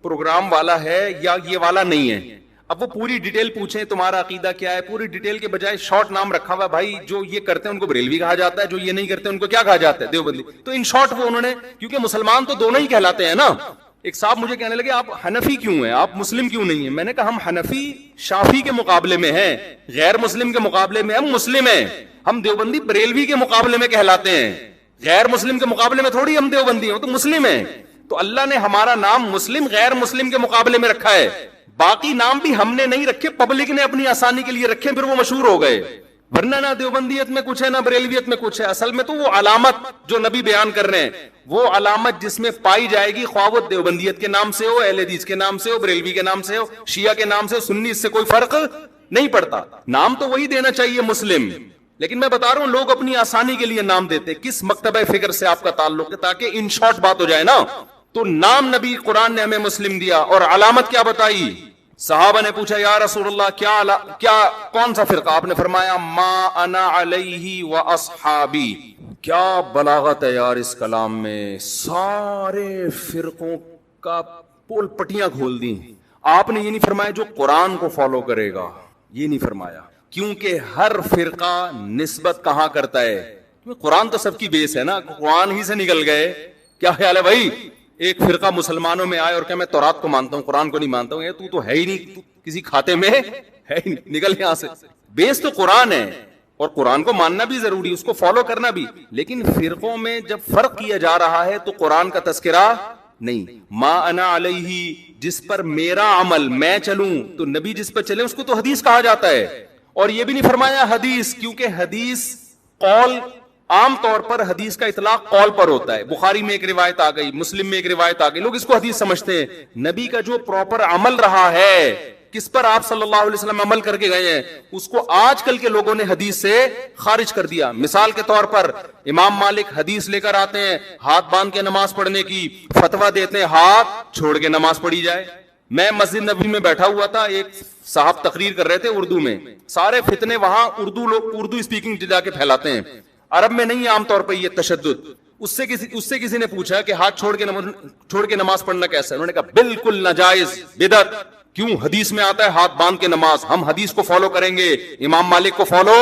پروگرام والا ہے, یا یہ والا نہیں ہے. اب وہ پوری ڈیٹیل پوچھیں تمہارا عقیدہ کیا ہے, پوری ڈیٹیل کے بجائے شارٹ نام رکھا ہوا, بھائی جو یہ کرتے ہیں ان کو بریلوی کہا جاتا ہے, جو یہ نہیں کرتے ان کو کیا کہا جاتا ہے؟ دیوبندی. تو ان شارٹ وہ انہوں نے, کیونکہ مسلمان تو دونوں ہی کہلاتے ہیں نا. ایک صاحب مجھے کہنے لگے آپ حنفی کیوں ہیں, آپ مسلم کیوں نہیں ہیں؟ میں نے کہا ہم حنفی شافی کے مقابلے میں ہیں, غیر مسلم کے مقابلے میں ہم مسلم ہیں. ہم دیوبندی بریلوی کے مقابلے میں کہلاتے ہیں, غیر مسلم کے مقابلے میں تھوڑی ہم دیوبندی ہوں, تو مسلم ہیں. تو اللہ نے ہمارا نام مسلم غیر مسلم کے مقابلے میں رکھا ہے. باقی نام بھی ہم نے نہیں رکھے, پبلک نے اپنی آسانی کے لیے رکھے, پھر وہ مشہور ہو گئے. ورنہ نہ دیوبندیت میں کچھ ہے نہ بریلویت میں کچھ ہے. اصل میں تو وہ علامت جو نبی بیان کر رہے ہیں, وہ علامت جس میں پائی جائے گی, خواہ وہ دیوبندیت کے نام سے ہو, اہل حدیث کے نام سے ہو, بریلوی کے نام سے ہو, شیعہ کے نام سے ہو, سنی, اس سے کوئی فرق نہیں پڑتا. نام تو وہی دینا چاہیے مسلم. لیکن میں بتا رہا ہوں لوگ اپنی آسانی کے لیے نام دیتے. کس مکتبہ فکر سے آپ کا تعلق ہے؟ تاکہ ان شارٹ بات ہو جائے نا. تو نام نبی قرآن نے ہمیں مسلم دیا, اور علامت کیا بتائی؟ صحابہ نے پوچھا یا رسول اللہ کیا کون سا فرقہ؟ آپ نے فرمایا ما انا علیہ و اصحابی. کیا بلاغت ہے یار اس کلام میں, سارے فرقوں کا پول پٹیاں کھول دی. آپ نے یہ نہیں فرمایا جو قرآن کو فالو کرے گا, یہ نہیں فرمایا, کیونکہ ہر فرقہ نسبت کہاں کرتا ہے؟ قرآن تو سب کی بیس ہے نا, قرآن ہی سے نکل گئے. کیا خیال ہے بھائی؟ ایک فرقہ مسلمانوں میں آئے اور کہ میں تورات کو مانتا ہوں, قرآن کو نہیں مانتا ہوں, یہ تو ہے ہی نہیں, تو کسی کھاتے میں ہے ہی نہیں, نکل یہاں سے. بیس تو قرآن ہے, اور قرآن کو ماننا بھی ضروری, اس کو فالو کرنا بھی. لیکن فرقوں میں جب فرق کیا جا رہا ہے تو قرآن کا تذکرہ نہیں. ما انا علیہ, جس پر میرا عمل میں چلوں, تو نبی جس پر چلے اس کو تو حدیث کہا جاتا ہے. اور یہ بھی نہیں فرمایا حدیث, کیونکہ حدیث قول, عام طور پر حدیث کا اطلاق قول پر ہوتا ہے. بخاری میں ایک روایت آ گئی, مسلم میں ایک روایت آ گئی, لوگ اس کو حدیث سمجھتے ہیں. نبی کا جو پراپر عمل رہا ہے, کس پر آپ صلی اللہ علیہ وسلم عمل کر کے گئے ہیں, اس کو آج کل کے لوگوں نے حدیث سے خارج کر دیا. مثال کے طور پر امام مالک حدیث لے کر آتے ہیں ہاتھ باندھ کے نماز پڑھنے کی, فتوا دیتے ہیں ہاتھ چھوڑ کے نماز پڑھی جائے. میں مسجد نبوی میں بیٹھا ہوا تھا, ایک صاحب تقریر کر رہے تھے اردو میں, سارے فتنے وہاں اردو اسپیکنگ جا کے پھیلاتے ہیں. عرب میں نہیں عام طور پہ یہ تشدد. اس سے کسی نے پوچھا کہ ہاتھ چھوڑ کے نماز پڑھنا کیسا ہے؟ انہوں نے کہا بالکل ناجائز، بدعت. کیوں؟ حدیث میں آتا ہے ہاتھ باندھ کے نماز. ہم حدیث کو فالو کریں گے، امام مالک کو فالو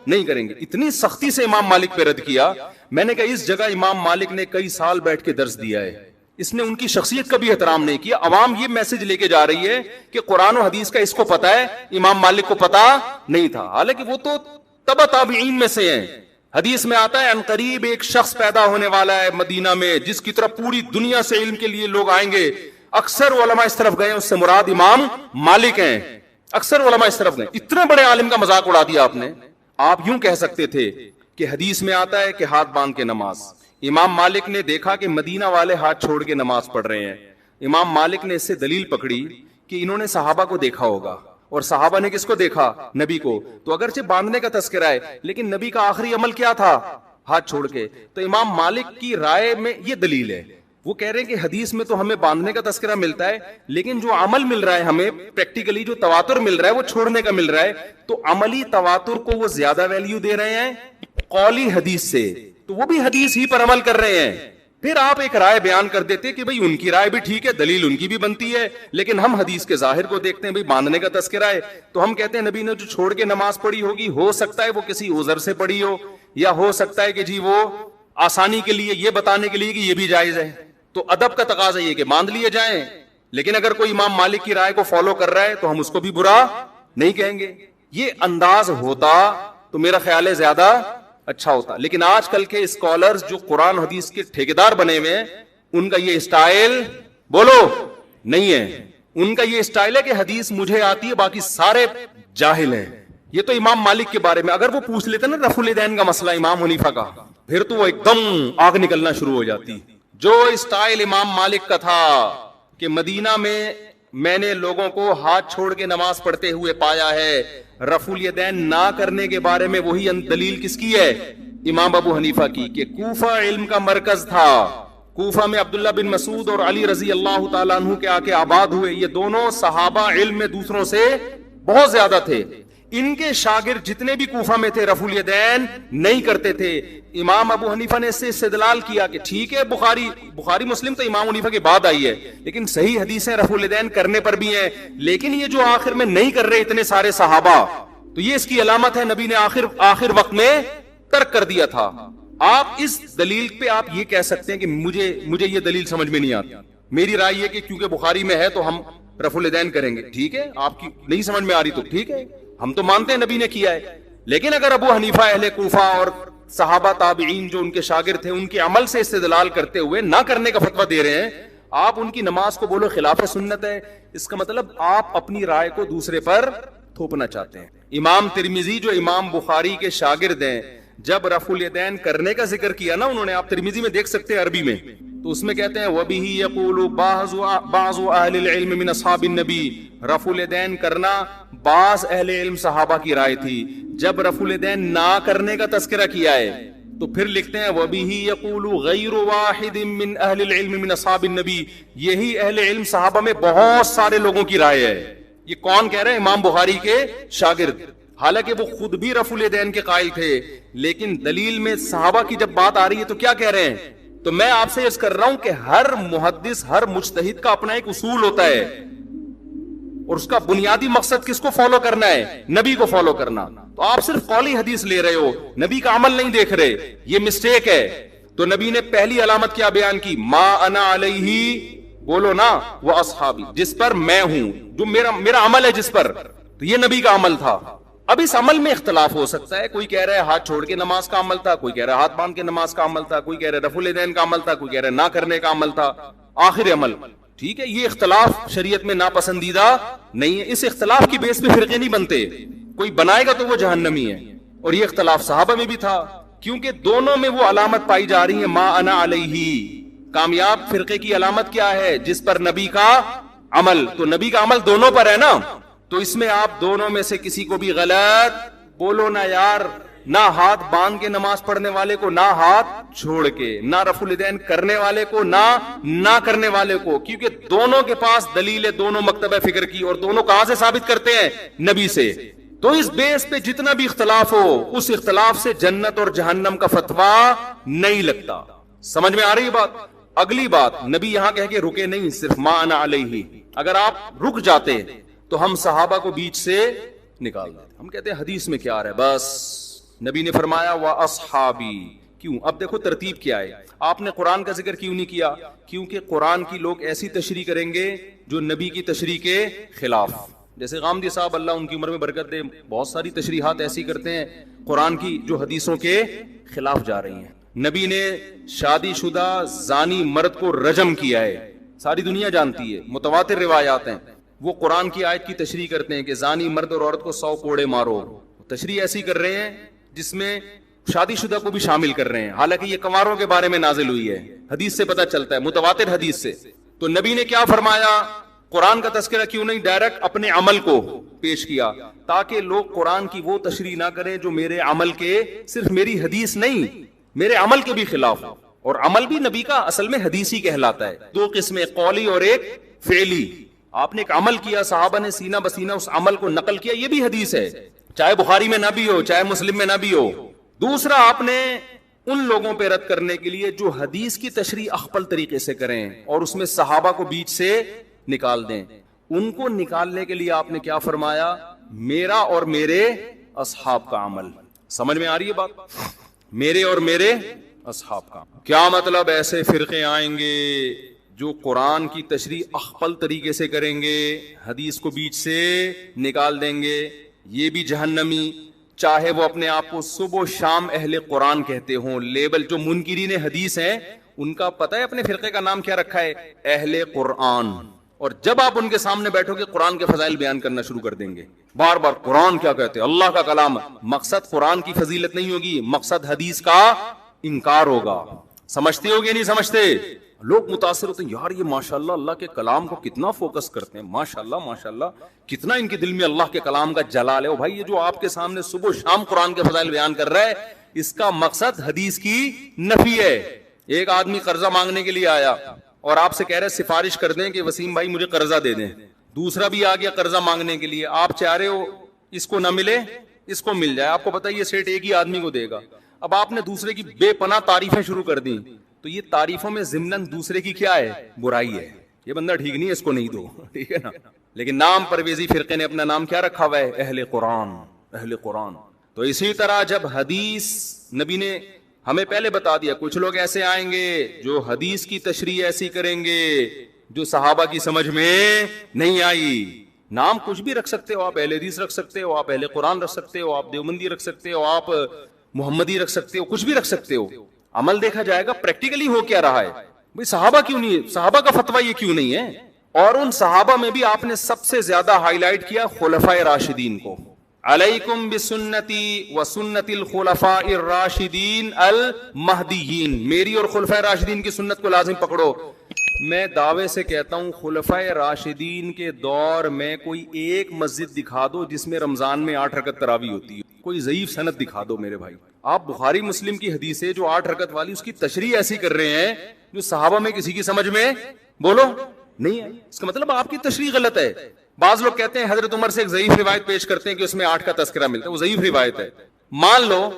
نہیں کریں گے. اتنی سختی سے امام مالک پہ رد کیا. میں نے کہا اس جگہ امام مالک نے کئی سال بیٹھ کے درس دیا ہے، اس نے ان کی شخصیت کا بھی احترام نہیں کیا. عوام یہ میسج لے کے جا رہی ہے کہ قرآن و حدیث کا اس کو پتا ہے، امام مالک کو پتا نہیں تھا. حالانکہ وہ تو تبع تابعین میں سے ہیں. حدیث میں آتا ہے ان قریب ایک شخص پیدا ہونے والا ہے مدینہ میں جس کی طرف پوری دنیا سے علم کے لیے لوگ آئیں گے. اکثر علماء اس طرف گئے، اس سے مراد امام مالک ہیں. اکثر علماء اس طرف گئے. اتنے بڑے عالم کا مذاق اڑا دیا آپ نے. آپ یوں کہہ سکتے تھے کہ حدیث میں آتا ہے کہ ہاتھ باندھ کے نماز. امام مالک نے دیکھا کہ مدینہ والے ہاتھ چھوڑ کے نماز پڑھ رہے ہیں. امام مالک نے اس سے دلیل پکڑی کہ انہوں نے صحابہ کو دیکھا ہوگا، اور صحابہ نے کس کو دیکھا؟ نبی کو. تو اگرچہ باندھنے کا تذکرہ ہے لیکن نبی کا آخری عمل کیا تھا؟ ہاتھ چھوڑ کے. تو امام مالک کی رائے میں یہ دلیل ہے. وہ کہہ رہے ہیں کہ حدیث میں تو ہمیں باندھنے کا تذکرہ ملتا ہے لیکن جو عمل مل رہا ہے ہمیں پریکٹیکلی، جو تواتر مل رہا ہے وہ چھوڑنے کا مل رہا ہے. تو عملی تواتر کو وہ زیادہ ویلیو دے رہے ہیں قولی حدیث سے، تو وہ بھی حدیث ہی پر عمل کر رہے ہیں. پھر آپ ایک رائے بیان کر دیتے کہ بھئی ان کی رائے بھی ٹھیک ہے، دلیل ان کی بھی بنتی ہے، لیکن ہم حدیث کے ظاہر کو دیکھتے ہیں. بھئی باندھنے کا تذکرہ ہے تو ہم کہتے ہیں نبی نے جو چھوڑ کے نماز پڑھی ہوگی ہو سکتا ہے وہ کسی عذر سے پڑھی ہو، یا ہو سکتا ہے کہ جی وہ آسانی کے لیے، یہ بتانے کے لیے کہ یہ بھی جائز ہے. تو ادب کا تقاضا یہ کہ باندھ لیے جائیں. لیکن اگر کوئی امام مالک کی رائے کو فالو کر رہا ہے تو ہم اس کو بھی برا نہیں کہیں گے. یہ انداز ہوتا تو میرا خیال ہے زیادہ اچھا ہوتا. لیکن آج کل کے اسکالرز جو قرآن حدیث کے ٹھیکیدار بنے ہوئے ہیں ان کا یہ اسٹائل بولو نہیں ہے. ان کا یہ اسٹائل ہے کہ حدیث مجھے آتی ہے باقی سارے جاہل ہیں. یہ تو امام مالک کے بارے میں اگر وہ پوچھ لیتے نا رفع الیدین کا مسئلہ امام حنیفہ کا، پھر تو وہ ایک دم آگ نکلنا شروع ہو جاتی. جو اسٹائل امام مالک کا تھا کہ مدینہ میں نے لوگوں کو ہاتھ چھوڑ کے نماز پڑھتے ہوئے پایا ہے، رفع الیدین نہ کرنے کے بارے میں وہی دلیل کس کی ہے؟ امام ابو حنیفہ کی، کہ کوفہ علم کا مرکز تھا. کوفہ میں عبداللہ بن مسعود اور علی رضی اللہ تعالیٰ عنہ کے آ کے آباد ہوئے. یہ دونوں صحابہ علم میں دوسروں سے بہت زیادہ تھے. ان کے شاگرد جتنے بھی کوفہ میں تھے رفع الیدین نہیں کرتے تھے. امام ابو حنیفہ نے اس سے استدلال کیا کہ ٹھیک ہے بخاری مسلم تو امام حنیفہ کے بعد آئی ہے لیکن صحیح حدیثیں رفع الیدین کرنے پر بھی ہیں. لیکن یہ جو آخر میں نہیں کر رہے اتنے سارے صحابہ، تو یہ اس کی علامت ہے نبی نے آخر وقت میں ترک کر دیا تھا. آپ اس دلیل پہ آپ یہ کہہ سکتے ہیں کہ مجھے یہ دلیل سمجھ میں نہیں آتی. میری رائے یہ کہ کیونکہ بخاری میں ہے تو ہم رفع الیدین کریں گے. ٹھیک ہے، آپ کی نہیں سمجھ میں آ رہی تو ٹھیک ہے، ہم تو مانتے ہیں نبی نے کیا ہے. لیکن اگر ابو حنیفہ اہل کوفہ اور صحابہ تابعین جو ان کے شاگرد تھے ان کے عمل سے استدلال کرتے ہوئے نہ کرنے کا فتویٰ دے رہے ہیں، آپ ان کی نماز کو بولو خلاف سنت ہے، اس کا مطلب آپ اپنی رائے کو دوسرے پر تھوپنا چاہتے ہیں. امام ترمذی جو امام بخاری کے شاگرد ہیں، جب رفع الیدین کرنے کا ذکر کیا نا انہوں نے، آپ ترمذی میں دیکھ سکتے ہیں عربی میں، تو اس میں کہتے ہیں وَبِهِ يَقُولُ بَعْضُ أَهْلِ الْعِلْمِ مِنْ أَصْحَابِ النَّبِي، رفع الیدین کرنا بعض اہل علم صحابہ کی رائے تھی. جب رفع الیدین نہ کرنے کا تذکرہ کیا ہے تو پھر لکھتے ہیں وَبِهِ يَقُولُ غَيْرُ وَاحِدٍ مِنْ أَهْلِ الْعِلْمِ مِنْ أَصْحَابِ النَّبِي، یہی اہل علم صحابہ میں بہت سارے لوگوں کی رائے ہے. یہ کون کہہ رہے ہیں؟ امام بخاری کے شاگرد. حالانکہ وہ خود بھی رفع الیدین کے قائل تھے، لیکن دلیل میں صحابہ کی جب بات آ رہی ہے تو کیا کہہ رہے ہیں؟ تو میں آپ سے عرض کر رہا ہوں کہ ہر محدث، ہر مجتہد کا اپنا ایک اصول ہوتا ہے، اور اس کا بنیادی مقصد کس کو فالو کرنا ہے؟ نبی کو فالو کرنا. تو آپ صرف قولی حدیث لے رہے ہو، نبی کا عمل نہیں دیکھ رہے، یہ مسٹیک ہے. تو نبی نے پہلی علامت کیا بیان کی؟ ما انا علیہ، بولو نا، وہ اصحابی، جس پر میں ہوں، جو میرا عمل ہے جس پر. تو یہ نبی کا عمل تھا. اب اس عمل میں اختلاف ہو سکتا ہے، کوئی کہہ رہا ہے ہاتھ چھوڑ کے نماز کا عمل تھا، کوئی کہہ رہا ہے ہاتھ باندھ کے نماز کا عمل تھا، کوئی کہہ رہا ہے رفع الیدین کا عمل تھا، کوئی کہہ رہا ہے نہ کرنے کا عمل تھا، آخر عمل. ٹھیک ہے، یہ اختلاف شریعت میں ناپسندیدہ نہیں ہے. اس اختلاف کی بیس پہ فرقے نہیں بنتے، کوئی بنائے گا تو وہ جہنمی ہے. اور یہ اختلاف صحابہ میں بھی تھا، کیونکہ دونوں میں وہ علامت پائی جا رہی ہے ما انا علیہ. کامیاب فرقے کی علامت کیا ہے؟ جس پر نبی کا عمل. تو نبی کا عمل دونوں پر ہے نا، تو اس میں آپ دونوں میں سے کسی کو بھی غلط بولو نا یار. نہ ہاتھ باندھ کے نماز پڑھنے والے کو، نہ ہاتھ چھوڑ کے، نہ رفع الیدین کرنے والے کو، نہ کرنے والے کو، کیونکہ دونوں کے پاس دلیل ہے، دونوں مکتبہ فکر کی، اور دونوں کہاں سے ثابت کرتے ہیں؟ نبی سے. تو اس بیس پہ جتنا بھی اختلاف ہو اس اختلاف سے جنت اور جہنم کا فتویٰ نہیں لگتا. سمجھ میں آ رہی ہے بات؟ اگلی بات، نبی یہاں کہہ کے رکے نہیں، صرف ما انا علیہ. اگر آپ رک جاتے تو ہم صحابہ کو بیچ سے نکال دیتے. ہم کہتے ہیں حدیث میں کیا آ رہا ہے، بس نبی نے فرمایا واصحابی. کیوں؟ اب دیکھو ترتیب کیا ہے. آپ نے قرآن کا ذکر کیوں نہیں کیا؟ کیونکہ قرآن کی لوگ ایسی تشریح کریں گے جو نبی کی تشریح کے خلاف. جیسے غامدی صاحب اللہ ان کی عمر میں برکت دے، بہت ساری تشریحات ایسی کرتے ہیں قرآن کی جو حدیثوں کے خلاف جا رہی ہیں. نبی نے شادی شدہ زانی مرد کو رجم کیا ہے، ساری دنیا جانتی ہے، متواتر روایات ہیں. وہ قرآن کی آیت کی تشریح کرتے ہیں کہ زانی مرد اور عورت کو 100 کوڑے مارو. تشریح ایسی کر رہے ہیں جس میں شادی شدہ کو بھی شامل کر رہے ہیں، حالانکہ یہ کنواروں کے بارے میں نازل ہوئی ہے. حدیث سے پتہ چلتا ہے، متواتر حدیث سے. تو نبی نے کیا فرمایا؟ قرآن کا تذکرہ کیوں نہیں، ڈائریکٹ اپنے عمل کو پیش کیا تاکہ لوگ قرآن کی وہ تشریح نہ کریں جو میرے عمل کے، صرف میری حدیث نہیں میرے عمل کے بھی خلاف. اور عمل بھی نبی کا اصل میں حدیث ہی کہلاتا ہے. 2 قسمیں، قولی اور ایک فعلی. آپ نے ایک عمل کیا، صحابہ نے سینہ بسینہ اس عمل کو نقل کیا، یہ بھی حدیث ہے، چاہے بخاری میں نہ بھی ہو چاہے مسلم میں نہ بھی ہو. دوسرا، آپ نے ان لوگوں پہ رد کرنے کے لیے جو حدیث کی تشریح اخپل طریقے سے کریں اور اس میں صحابہ کو بیچ سے نکال دیں، ان کو نکالنے کے لیے آپ نے کیا فرمایا؟ میرا اور میرے اصحاب کا عمل. سمجھ میں آ رہی ہے بات؟ میرے اور میرے اصحاب کا. کیا مطلب؟ ایسے فرقے آئیں گے جو قرآن کی تشریح اخپل طریقے سے کریں گے، حدیث کو بیچ سے نکال دیں گے، یہ بھی جہنمی، چاہے وہ اپنے آپ کو صبح و شام اہل قرآن کہتے ہوں. لیبل جو منکرین حدیث ہیں ان کا پتہ ہے اپنے فرقے کا نام کیا رکھا ہے؟ اہل قرآن. اور جب آپ ان کے سامنے بیٹھو گے قرآن کے فضائل بیان کرنا شروع کر دیں گے، بار بار قرآن کیا کہتے ہیں، اللہ کا کلام. مقصد قرآن کی فضیلت نہیں ہوگی، مقصد حدیث کا انکار ہوگا. سمجھتے ہو گے نہیں سمجھتے؟ لوگ متاثر ہوتے ہیں، یار یہ ماشاءاللہ اللہ کے کلام کو کتنا فوکس کرتے ہیں، ماشاءاللہ ماشاءاللہ کتنا ان کے دل میں اللہ کے کلام کا جلال ہے. بھائی یہ جو آپ کے سامنے صبح و شام قرآن کے فضائل بیان کر رہا ہے اس کا مقصد حدیث کی نفی ہے. ایک آدمی قرضہ مانگنے کے لیے آیا اور آپ سے کہہ رہے سفارش کر دیں کہ وسیم بھائی مجھے قرضہ دے دیں. دوسرا بھی آ گیا قرضہ مانگنے کے لیے، آپ چاہ رہے ہو اس کو نہ ملے اس کو مل جائے، آپ کو پتہ ہے یہ سیٹ ایک ہی آدمی کو دے گا. اب آپ نے دوسرے کی بے پناہ تعریفیں شروع کر دی تو یہ تعریفوں میں ضمناً دوسرے کی کیا ہے؟ برائی ہے. یہ بندہ ٹھیک نہیں ہے، اس کو نہیں دو، ٹھیک ہے نا. لیکن نام پرویزی فرقے نے اپنا نام کیا رکھا ہوا ہے؟ اہل قرآن. اہل قرآن. تو اسی طرح جب حدیث نبی نے ہمیں پہلے بتا دیا کچھ لوگ ایسے آئیں گے جو حدیث کی تشریح ایسی کریں گے جو صحابہ کی سمجھ میں نہیں آئی. نام کچھ بھی رکھ سکتے ہو آپ، اہل حدیث رکھ سکتے ہو آپ، اہل قرآن رکھ سکتے ہو آپ، دیوبندی رکھ سکتے ہو آپ، محمدی رکھ سکتے ہو، کچھ بھی رکھ سکتے ہو. عمل دیکھا جائے گا پریکٹیکلی ہو کیا رہا ہے. بھئی صحابہ کیوں نہیں ہے، صحابہ کا فتویٰ یہ کیوں نہیں ہے؟ اور ان صحابہ میں بھی آپ نے سب سے زیادہ ہائی لائٹ کیا خلفائے راشدین کو. علیکم بسنتی و سنت الخلفاء الراشدین المہدیین، میری اور خلفائے راشدین کی سنت کو لازم پکڑو. میں دعوے سے کہتا ہوں خلفائے راشدین کے دور میں کوئی ایک مسجد دکھا دو جس میں رمضان میں 8 رکعت تراویح ہوتی ہے. کوئی ضعیف سند دکھا دو میرے بھائی. آپ بخاری مسلم کی حدیث ہے جو 8 رکعت والی اس کی تشریح ایسی کر رہے ہیں جو صحابہ میں کسی کی سمجھ میں بولو نہیں آئی. اس کا مطلب آپ کی تشریح غلط ہے. بعض لوگ کہتے ہیں حضرت عمر سے ایک ضعیف روایت پیش کرتے ہیں کہ اس میں 8 کا تذکرہ ملتا ہے، وہ ضعیف روایت ہے. مان لو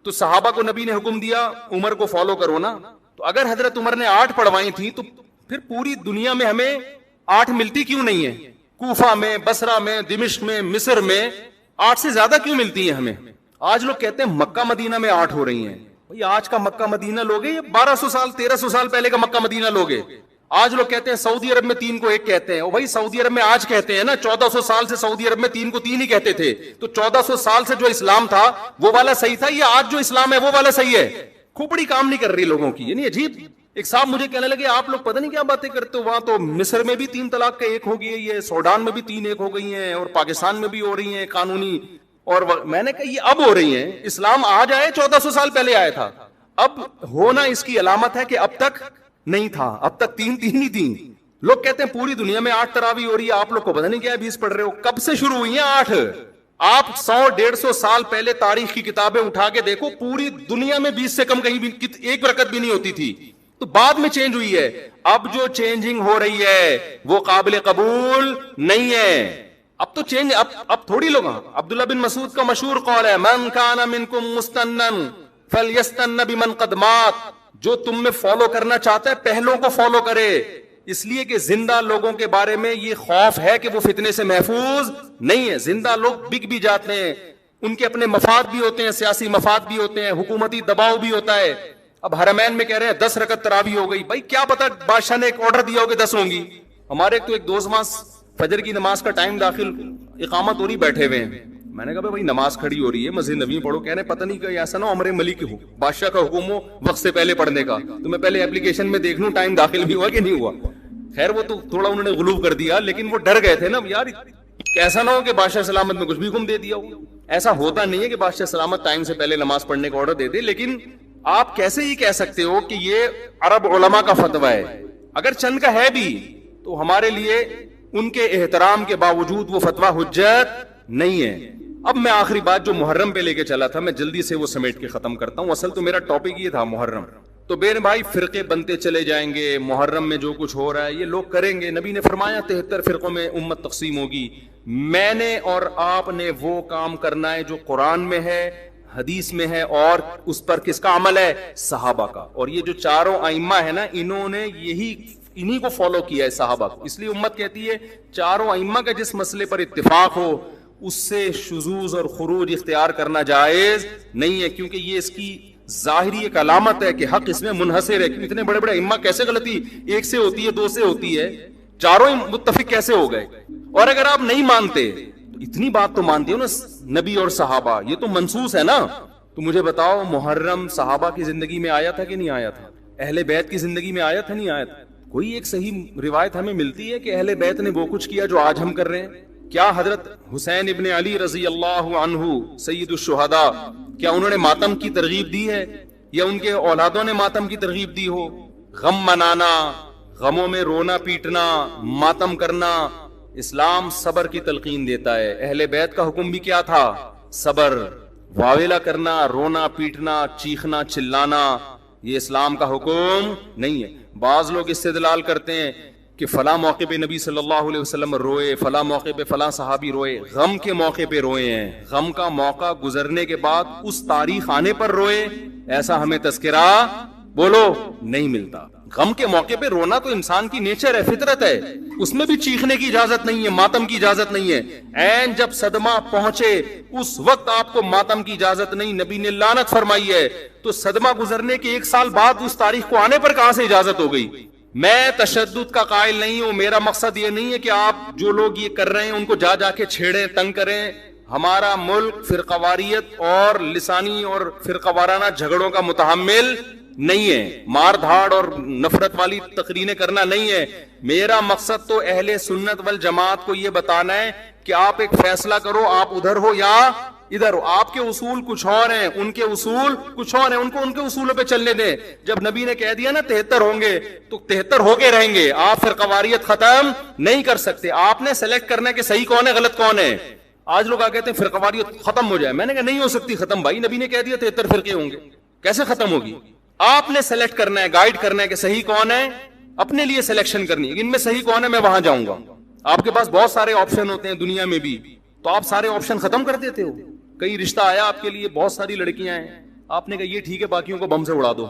تو صحابہ کو نبی نے حکم دیا عمر کو فالو کرو نا، تو اگر حضرت عمر نے 8 پڑھوائی تھی تو پھر پوری دنیا میں ہمیں 8 ملتی کیوں نہیں ہے؟ کوفہ میں، بصرہ میں، دمشق میں، مصر میں 8 سے زیادہ کیوں ملتی ہیں ہمیں؟ آج لوگ کہتے ہیں مکہ مدینہ میں 8 ہو رہی ہیں. بھئی آج کا مکہ مدینہ لوگے یہ 1200 سال 1300 سال پہلے کا مکہ مدینہ لوگے. آج لوگ کہتے ہیں سعودی عرب میں 3 کو 1 کہتے ہیں. بھائی سعودی عرب میں آج کہتے ہیں نا، 1400 سال سے سعودی عرب میں 3 کو 3 ہی کہتے تھے. تو 1400 سال سے جو اسلام تھا وہ والا صحیح تھا یا آج جو اسلام ہے وہ والا صحیح ہے؟ کھوپڑی کام نہیں کر رہی لوگوں کی. یعنی عجیب. ایک صاحب مجھے کہنے لگے آپ لوگ پتہ نہیں کیا باتیں کرتے ہو، وہاں تو مصر میں بھی 3 طلاق کا 1 ہو گئی ہے، سوڈان میں بھی 3 1 ہو گئی ہیں، اور پاکستان میں بھی ہو رہی ہیں قانونی. اور میں نے کہا یہ اب ہو رہی ہیں، اسلام آج آئے 1400 سال پہلے آیا تھا. اب ہونا اس کی علامت ہے کہ اب تک نہیں تھا، اب تک 3 ہی تھی. لوگ کہتے ہیں پوری دنیا میں 8 تراویح ہو رہی ہے، آپ لوگ کو پتہ نہیں کیا 20 پڑھ رہے ہو. کب سے شروع ہوئی ہیں 8؟ آپ 100-150 سال پہلے تاریخ کی کتابیں اٹھا کے دیکھو، پوری دنیا میں 20 سے کم کہیں بھی 1 رکعت بھی نہیں ہوتی تھی. تو بعد میں چینج ہوئی ہے. اب جو چینجنگ ہو رہی ہے وہ قابل قبول نہیں ہے. اب تو چینج، اب تھوڑی لوگ. عبداللہ بن مسعود کا مشہور قول ہے من کان منکم مستنن فلیستن بمن قد مات، جو تم میں فالو کرنا چاہتا ہے پہلوں کو فالو کرے. اس لیے کہ زندہ لوگوں کے بارے میں یہ خوف ہے کہ وہ فتنے سے محفوظ نہیں ہے. زندہ لوگ بک بھی جاتے ہیں، ان کے اپنے مفاد بھی ہوتے ہیں، سیاسی مفاد بھی ہوتے ہیں، حکومتی دباؤ بھی ہوتا ہے. اب حرمین میں کہہ رہے ہیں 10 رکعت تراویح ہو گئی، بھائی کیا پتا بادشاہ نے ایک آرڈر دیا ہو کہ 10 ہوں گی. ہمارے تو ایک دوست وہاں فجر کی نماز کا ٹائم داخل اقامت ہو رہی، بیٹھے ہوئے ہیں. میں نے کہا بھائی نماز کھڑی ہو رہی ہے، مسجد نبی میں پڑھو. کہہ رہے پتہ نہیں کہ ایسا نہ عمر ملک ہو، بادشاہ کا حکم ہو وقت سے پہلے پڑھنے کا، تو میں پہلے اپلیکیشن میں دیکھ لوں ٹائم داخل بھی ہوا کہ نہیں ہوا. خیر وہ تو تھوڑا انہوں نے غلو کر دیا، لیکن وہ ڈر گئے تھے نا یار ایسا نہ ہو کہ بادشاہ سلامت میں کچھ بھی گم دے دیا ہو. ایسا ہوتا نہیں ہے کہ بادشاہ سلامت ٹائم سے پہلے نماز پڑھنے کا آرڈر دے دے. لیکن آپ کیسے یہ کہہ سکتے ہو کہ یہ عرب علماء کا فتویٰ ہے؟ اگر چند کا ہے بھی تو ہمارے لیے ان کے احترام کے باوجود وہ فتویٰ حجت نہیں ہے. اب میں آخری بات جو محرم پہ لے کے چلا تھا میں جلدی سے وہ سمیٹ کے ختم کرتا ہوں. اصل تو میرا ٹاپک یہ تھا محرم. تو بہن بھائی فرقے بنتے چلے جائیں گے، محرم میں جو کچھ ہو رہا ہے یہ لوگ کریں گے. نبی نے فرمایا 73 فرقوں میں امت تقسیم ہوگی. میں نے اور آپ نے وہ کام کرنا ہے جو قرآن میں ہے، حدیث میں ہے، اور اس پر کس کا عمل ہے؟ صحابہ کا. اور یہ جو چاروں ائمہ ہے نا، انہوں نے انہی کو فالو کیا ہے، صحابہ کو. اس لیے امت کہتی ہے چاروں ائمہ کا جس مسئلے پر اتفاق ہو اس سے شذوذ اور خروج اختیار کرنا جائز نہیں ہے، کیونکہ یہ اس کی ظاہری ایک علامت ہے کہ حق اس میں منحصر ہے. اتنے بڑے بڑے ائمہ کیسے غلطی ایک سے ہوتی ہے، دو سے ہوتی ہے، چاروں متفق کیسے ہو گئے؟ اور اگر آپ نہیں مانتے تو اتنی بات تو مانتے ہو نا، نبی اور صحابہ یہ تو منصوص ہے نا. تو مجھے بتاؤ محرم صحابہ کی زندگی میں آیا تھا کہ نہیں آیا تھا؟ اہل بیت کی زندگی میں آیا تھا نہیں آیا تھا؟ کوئی ایک صحیح روایت ہمیں ملتی ہے کہ اہل بیت نے وہ کچھ کیا جو آج ہم کر رہے ہیں؟ کیا حضرت حسین ابن علی رضی اللہ عنہ سید الشہداء کیا انہوں نے ماتم کی ترغیب دی ہے، یا ان کے اولادوں نے ماتم کی ترغیب دی ہو؟ غم منانا، غموں میں رونا پیٹنا، ماتم کرنا، اسلام صبر کی تلقین دیتا ہے. اہل بیت کا حکم بھی کیا تھا؟ صبر. واویلا کرنا، رونا پیٹنا، چیخنا چلانا یہ اسلام کا حکم نہیں ہے. بعض لوگ استدلال کرتے ہیں کہ فلاں موقع پہ نبی صلی اللہ علیہ وسلم روئے، فلاں موقع پہ فلاں صحابی روئے. غم کے موقع پہ روئے ہیں، غم کا موقع گزرنے کے بعد اس تاریخ آنے پر روئے، ایسا ہمیں تذکرہ بولو نہیں ملتا. غم کے موقع پہ رونا تو انسان کی نیچر ہے، فطرت ہے، اس میں بھی چیخنے کی اجازت نہیں ہے، ماتم کی اجازت نہیں ہے. این جب صدمہ پہنچے اس وقت آپ کو ماتم کی اجازت نہیں، نبی نے لعنت فرمائی ہے. تو صدمہ گزرنے کے 1 سال بعد اس تاریخ کو آنے پر کہاں سے اجازت ہو گئی؟ میں تشدد کا قائل نہیں ہوں، میرا مقصد یہ نہیں ہے کہ آپ جو لوگ یہ کر رہے ہیں ان کو جا جا کے چھیڑیں، تنگ کریں. ہمارا ملک فرقواریت اور لسانی اور فرقوارانہ جھگڑوں کا متحمل نہیں ہے، مار دھاڑ اور نفرت والی تقریریں کرنا نہیں ہے. میرا مقصد تو اہل سنت والجماعت کو یہ بتانا ہے کہ آپ ایک فیصلہ کرو، آپ ادھر ہو یا ادھر ہو. آپ کے اصول کچھ اور ہیں، ان کے اصول کچھ اور ہیں، ان کو ان کے اصولوں پہ چلنے دیں. جب نبی نے کہہ دیا نا 73 ہوں گے تو 73 ہو کے رہیں گے. آپ فرقواریت ختم نہیں کر سکتے. آپ نے سلیکٹ کرنا ہے کہ صحیح کون ہے غلط کون ہے. آج لوگ کہتے ہیں فرقواریت ختم ہو جائے، میں نے کہا نہیں ہو سکتی ختم بھائی. نبی نے کہہ دیا 73 فرقے ہوں گے، کیسے ختم ہوگی؟ آپ نے سلیکٹ کرنا ہے، گائیڈ کرنا ہے کہ صحیح کون ہے، اپنے لیے سلیکشن کرنی ہے ان میں صحیح کون ہے، میں وہاں جاؤں گا. آپ کے پاس بہت سارے آپشن ہوتے ہیں دنیا میں بھی، تو آپ سارے آپشن ختم کر دیتے ہو. کئی رشتہ آیا آپ کے لیے، بہت ساری لڑکیاں ہیں، آپ نے کہا یہ ٹھیک ہے باقیوں کو بم سے اڑا دو.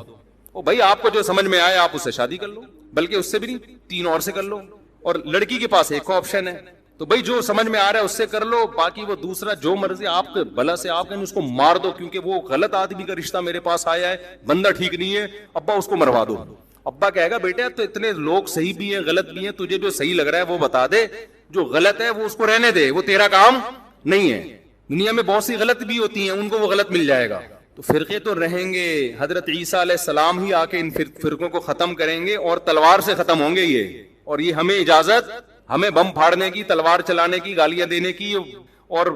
او بھائی آپ کو جو سمجھ میں آئے آپ اس سے شادی کر لو، بلکہ اس سے بھی نہیں 3 اور سے کر لو. اور لڑکی کے پاس ایک آپشن ہے، تو بھائی جو سمجھ میں آ رہا ہے اس سے کر لو، باقی وہ دوسرا جو مرضی آپ کے بھلا سے آپ کہیں اس کو مار دو، کیونکہ وہ غلط آدمی کا رشتہ میرے پاس آیا ہے، بندہ ٹھیک نہیں ہے، ابا اس کو مروا دو. ابا کہے گا بیٹا تو اتنے لوگ صحیح بھی ہیں غلط بھی ہیں، تجھے جو صحیح لگ رہا ہے وہ بتا دے، جو غلط ہے وہ اس کو رہنے دے، وہ تیرا کام نہیں ہے. دنیا میں بہت سی غلط بھی ہوتی ہیں، ان کو وہ غلط مل جائے گا. تو فرقے تو رہیں گے، حضرت عیسیٰ علیہ السلام ہی آ کے ان فرقوں کو ختم کریں گے، اور تلوار سے ختم ہوں گے یہ. اور یہ ہمیں اجازت، ہمیں بم پھاڑنے کی، تلوار چلانے کی، گالیاں دینے کی اور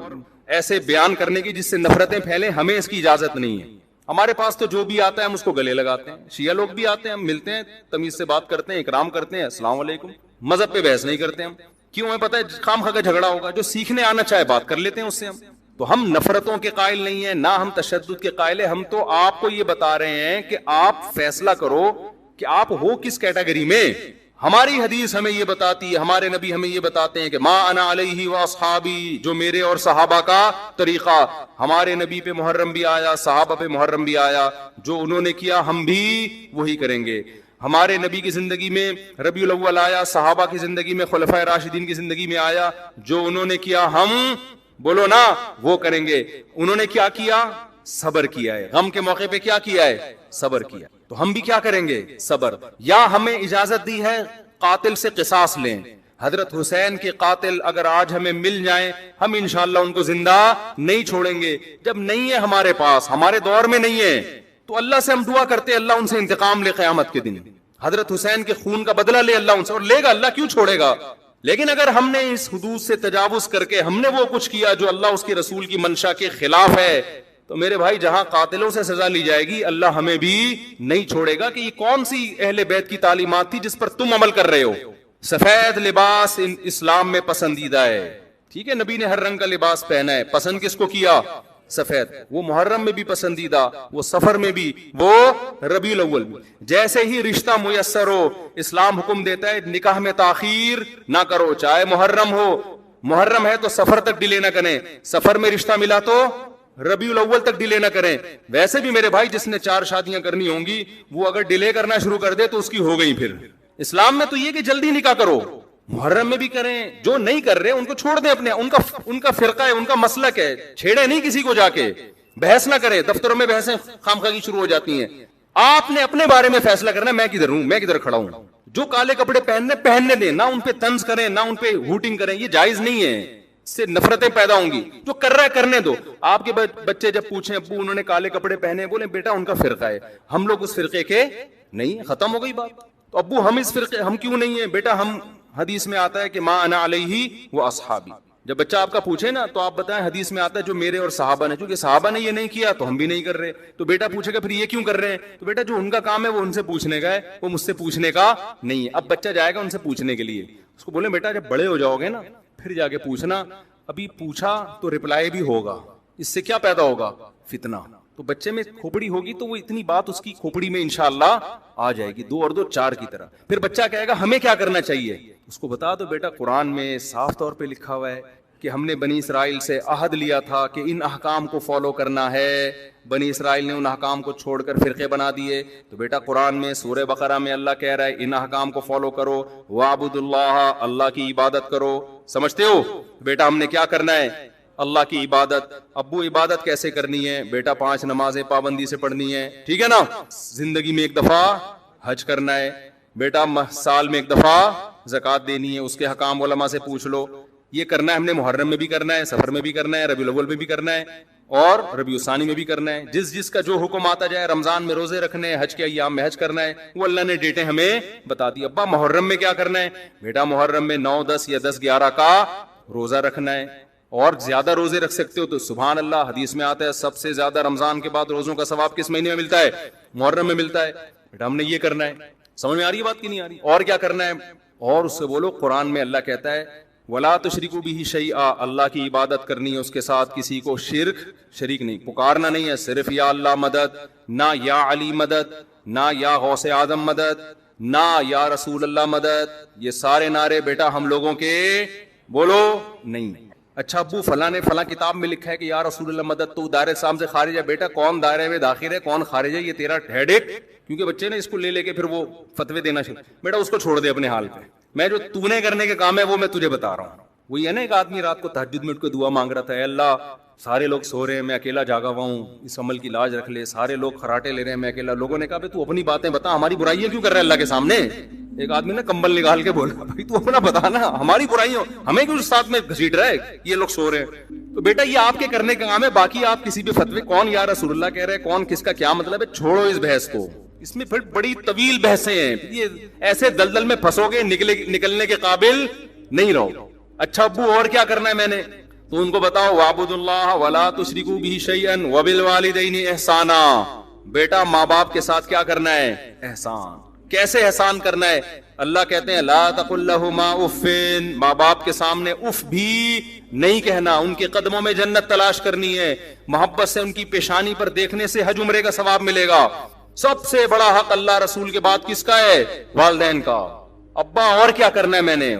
ایسے بیان کرنے کی جس سے نفرتیں پھیلیں، ہمیں اس کی اجازت نہیں ہے. ہمارے پاس تو جو بھی آتا ہے ہم اس کو گلے لگاتے ہیں. شیعہ لوگ بھی آتے ہیں، ہم ملتے ہیں، تمیز سے بات کرتے ہیں، اکرام کرتے ہیں، السلام علیکم. مذہب پہ بحث نہیں کرتے ہم، کیوں؟ ہمیں پتہ ہے خام خواہ کا جھگڑا ہوگا. جو سیکھنے آنا چاہے بات کر لیتے ہیں اس سے ہم. تو ہم نفرتوں کے قائل نہیں ہیں، نہ ہم تشدد کے قائل ہیں. ہم تو آپ کو یہ بتا رہے ہیں کہ آپ فیصلہ کرو کہ آپ ہو کس کیٹیگری میں. ہماری حدیث ہمیں یہ بتاتی ہے, ہمارے نبی ہمیں یہ بتاتے ہیں کہ ما انا علیہ و اصحابی, جو میرے اور صحابہ کا طریقہ. ہمارے نبی پہ محرم بھی آیا, صحابہ پہ محرم بھی آیا, جو انہوں نے کیا ہم بھی وہی کریں گے. ہمارے نبی کی زندگی میں ربیع الاول آیا, صحابہ کی زندگی میں خلفائے راشدین کی زندگی میں آیا, جو انہوں نے کیا ہم بولو نا وہ کریں گے. انہوں نے کیا کیا؟ صبر کیا ہے. غم کے موقع پہ کیا کیا ہے؟ صبر کیا. تو ہم بھی کیا کریں گے؟ صبر. یا ہمیں اجازت دی ہے قاتل سے قصاص لیں. حضرت حسین کے قاتل اگر آج ہمیں مل جائیں, ہم انشاءاللہ ان کو زندہ نہیں چھوڑیں گے. جب نہیں ہے ہمارے پاس, ہمارے دور میں نہیں ہے, تو اللہ سے ہم دعا کرتے اللہ ان سے انتقام لے قیامت کے دن. حضرت حسین کے خون کا بدلہ لے اللہ ان سے, اور لے گا, اللہ کیوں چھوڑے گا. لیکن اگر ہم نے اس حدود سے تجاوز کر کے ہم نے وہ کچھ کیا جو اللہ اس کے رسول کی منشا کے خلاف ہے, تو میرے بھائی جہاں قاتلوں سے سزا لی جائے گی, اللہ ہمیں بھی نہیں چھوڑے گا. کہ یہ کون سی اہل بیت کی تعلیمات تھی جس پر تم عمل کر رہے ہو. سفید لباس اسلام میں پسندیدہ ہے, ٹھیک ہے, نبی نے ہر رنگ کا لباس پہنا ہے, پسند کس کو کیا؟ سفید. وہ محرم میں بھی پسندیدہ, وہ سفر میں بھی, وہ ربیع الاول میں. جیسے ہی رشتہ میسر ہو, اسلام حکم دیتا ہے نکاح میں تاخیر نہ کرو, چاہے محرم ہو. محرم ہے تو سفر تک ڈیلے نہ کریں, سفر میں رشتہ ملا تو ربیع الاول تک ڈیلے نہ کریں. ویسے بھی میرے بھائی جس نے 4 شادیاں کرنی ہوں گی, وہ اگر ڈیلے کرنا شروع کر دے تو اس کی ہو گئی. پھر اسلام میں تو یہ کہ جلدی نکاح کرو, محرم میں بھی کریں. جو نہیں کر رہے ان کو چھوڑ دیں, اپنے ان کا فرقہ ہے, ان کا مسلک ہے, چھیڑے نہیں کسی کو, جا کے بحث نہ کریں. دفتروں میں بحثیں خامخواہی شروع ہو جاتی ہیں. آپ نے اپنے بارے میں فیصلہ کرنا ہے, میں کدھر ہوں, میں کدھر کھڑا ہوں. جو کالے کپڑے پہننے دیں, نہ ان پہ طنز کریں, نہ ان پہ ہوٹنگ کریں, یہ جائز نہیں ہے. اس سے نفرتیں پیدا ہوں گی. جو کر رہا ہے کرنے دو. آپ کے بچے جب پوچھیں ابو انہوں نے کالے کپڑے پہنے, بولیں بیٹا ان کا فرقہ ہے, ہم لوگ اس فرقے کے نہیں, ختم ہو گئی بات. تو ابو ہم اس فرقے ہم کیوں نہیں ہیں؟ بیٹا ہم, حدیث میں آتا ہے کہ ما انا علیہ و اصحابی. جب بچہ آپ کا پوچھے نا تو آپ بتائیں حدیث میں آتا ہے جو میرے اور صحابہ نے, چونکہ صحابہ نے یہ نہیں کیا تو ہم بھی نہیں کر رہے. تو بیٹا پوچھے گا پھر یہ کیوں کر رہے ہیں, تو بیٹا جو ان کا کام ہے وہ ان سے پوچھنے کا ہے, وہ مجھ سے پوچھنے کا نہیں ہے. اب بچہ جائے گا ان سے پوچھنے کے لیے, اس کو بولیں بیٹا جب بڑے ہو جاؤ گے نا پھر جا کے پوچھنا, ابھی پوچھا تو رپلائی بھی ہوگا, اس سے کیا پیدا ہوگا؟ فتنہ. تو بچے میں کھوپڑی ہوگی تو وہ اتنی بات اس کی کھوپڑی میں انشاءاللہ آ جائے گی, 2 اور 2 4 کی طرح. پھر بچہ کہے گا ہمیں کیا کرنا چاہیے, اس کو بتا دو بیٹا قرآن میں صاف طور پہ لکھا ہوا ہے کہ ہم نے بنی اسرائیل سے عہد لیا تھا کہ ان احکام کو فالو کرنا ہے. بنی اسرائیل نے ان احکام کو چھوڑ کر فرقے بنا دیے. تو بیٹا قرآن میں سورہ بقرہ میں اللہ کہہ رہا ہے ان احکام کو فالو کرو, وَاعْبُدُوا اللَّهَ, اللہ کی عبادت کرو. سمجھتے ہو بیٹا ہم نے کیا کرنا ہے؟ اللہ کی عبادت. ابو عبادت کیسے کرنی ہے؟ بیٹا 5 نمازیں پابندی سے پڑھنی ہے, ٹھیک ہے نا. زندگی میں 1 دفعہ حج کرنا ہے. بیٹا سال میں 1 دفعہ زکوٰۃ دینی ہے, اس کے حکام علماء سے پوچھ لو. یہ کرنا ہے ہم نے, محرم میں بھی کرنا ہے, سفر میں بھی کرنا ہے, ربیع الاول میں بھی کرنا ہے, اور ربیع الثانی میں بھی کرنا ہے. جس کا جو حکم آتا جائے, رمضان میں روزے رکھنے, حج کے ایام میں حج کرنا ہے, وہ اللہ نے ڈیٹیں ہمیں بتا دی. ابا محرم میں کیا کرنا ہے؟ بیٹا محرم میں 9 10 یا 10 11 کا روزہ رکھنا ہے, اور زیادہ روزے رکھ سکتے ہو تو سبحان اللہ. حدیث میں آتا ہے سب سے زیادہ رمضان کے بعد روزوں کا ثواب کس مہینے میں ملتا ہے؟ محرم میں ملتا ہے. بیٹا ہم نے یہ کرنا ہے. سمجھ میں آ رہی ہے بات کی نہیں آ رہی؟ اور کیا کرنا ہے؟ اور اس سے بولو قرآن میں اللہ کہتا ہے وَلَا تُشْرِكُوا بِهِ شَيْئًا, اللہ کی عبادت کرنی ہے, اس کے ساتھ کسی کو شریک نہیں, پکارنا نہیں ہے صرف یا اللہ مدد, نہ یا علی مدد, نہ یا غوث اعظم مدد, نہ یا رسول اللہ مدد. یہ سارے نعرے بیٹا ہم لوگوں کے بولو نہیں. اچھا ابو فلاں نے فلاں کتاب میں لکھا ہے کہ یا رسول اللہ مدد, تو دائرے اسلام سے خارج ہے. بیٹا کون دائرے میں داخل ہے کون خارج ہے یہ تیرا ہیڈ ایک, کیونکہ بچے نے اس کو لے کے پھر وہ فتوے دینا شروع. بیٹا اس کو چھوڑ دے اپنے حال پہ, میں جو تو نے کرنے کے کام ہے وہ میں تجھے بتا رہا ہوں. وہی ہے نا, ایک آدمی رات کو تہجد میں اٹھ کے دعا مانگ رہا تھا, اے اللہ سارے لوگ سو رہے ہیں میں اکیلا جاگا ہوا ہوں, اس عمل کی لاج رکھ لے, سارے لوگ خراٹے لے رہے ہیں میں اکیلا. لوگوں نے کہا بھائی تو اپنی باتیں بتا, ہماری برائیاں کیوں کر رہا ہے اللہ کے سامنے. ایک آدمی نے کمبل نکال کے بولا بھائی تو اپنا بتا نا, ہماری برائیوں ہمیں کیوں ساتھ میں گھسیٹ رہا ہے, یہ لوگ سو رہے ہیں. تو بیٹا یہ آپ کے کرنے کا کام ہے, باقی آپ کسی بھی فتوے کون یا رسول اللہ کہہ رہے ہیں, کون کس کا کیا مطلب ہے, چھوڑو اس بحث کو. اس میں پھر بڑی طویل بحثیں ہیں, یہ ایسے دلدل میں پھنسو گے نکلنے کے قابل نہیں رہو. اچھا ابو اور کیا کرنا ہے میں نے, تو ان کو بتاؤ وَاعْبُدُوا اللَّهَ وَلَا تُشْرِكُوا بِهِ شَيْئًا وَبِالْوَالِدَيْنِ إِحْسَانًا. بیٹا ماں باپ کے ساتھ کیا کرنا ہے؟ احسان. کیسے احسان کرنا ہے؟ اللہ کہتے ہیں لا تقل لهما اف, ماں باپ کے سامنے اف بھی نہیں کہنا. ان کے قدموں میں جنت تلاش کرنی ہے, محبت سے ان کی پیشانی پر دیکھنے سے حج عمرے کا ثواب ملے گا. سب سے بڑا حق اللہ رسول کے بعد کس کا ہے؟ والدین کا. ابا اور کیا کرنا ہے میں نے.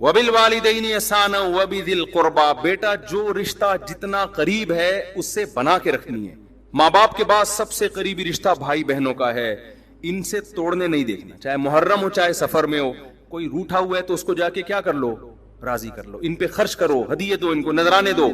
وَبِالْوَالِدَيْنِ إِحْسَانًا وَبِذِي الْقُرْبَى, بیٹا جو رشتہ جتنا قریب ہے اس سے بنا کے رکھنی ہے. ماں باپ کے بعد سب سے قریبی رشتہ بھائی بہنوں کا ہے, ان سے توڑنے نہیں دیکھنا, چاہے محرم ہو چاہے سفر میں ہو. کوئی روٹھا ہوا ہے تو اس کو جا کے کیا کر لو, راضی کر لو, ان پہ خرچ کرو, ہدیے دو, ان کو نذرانے دو.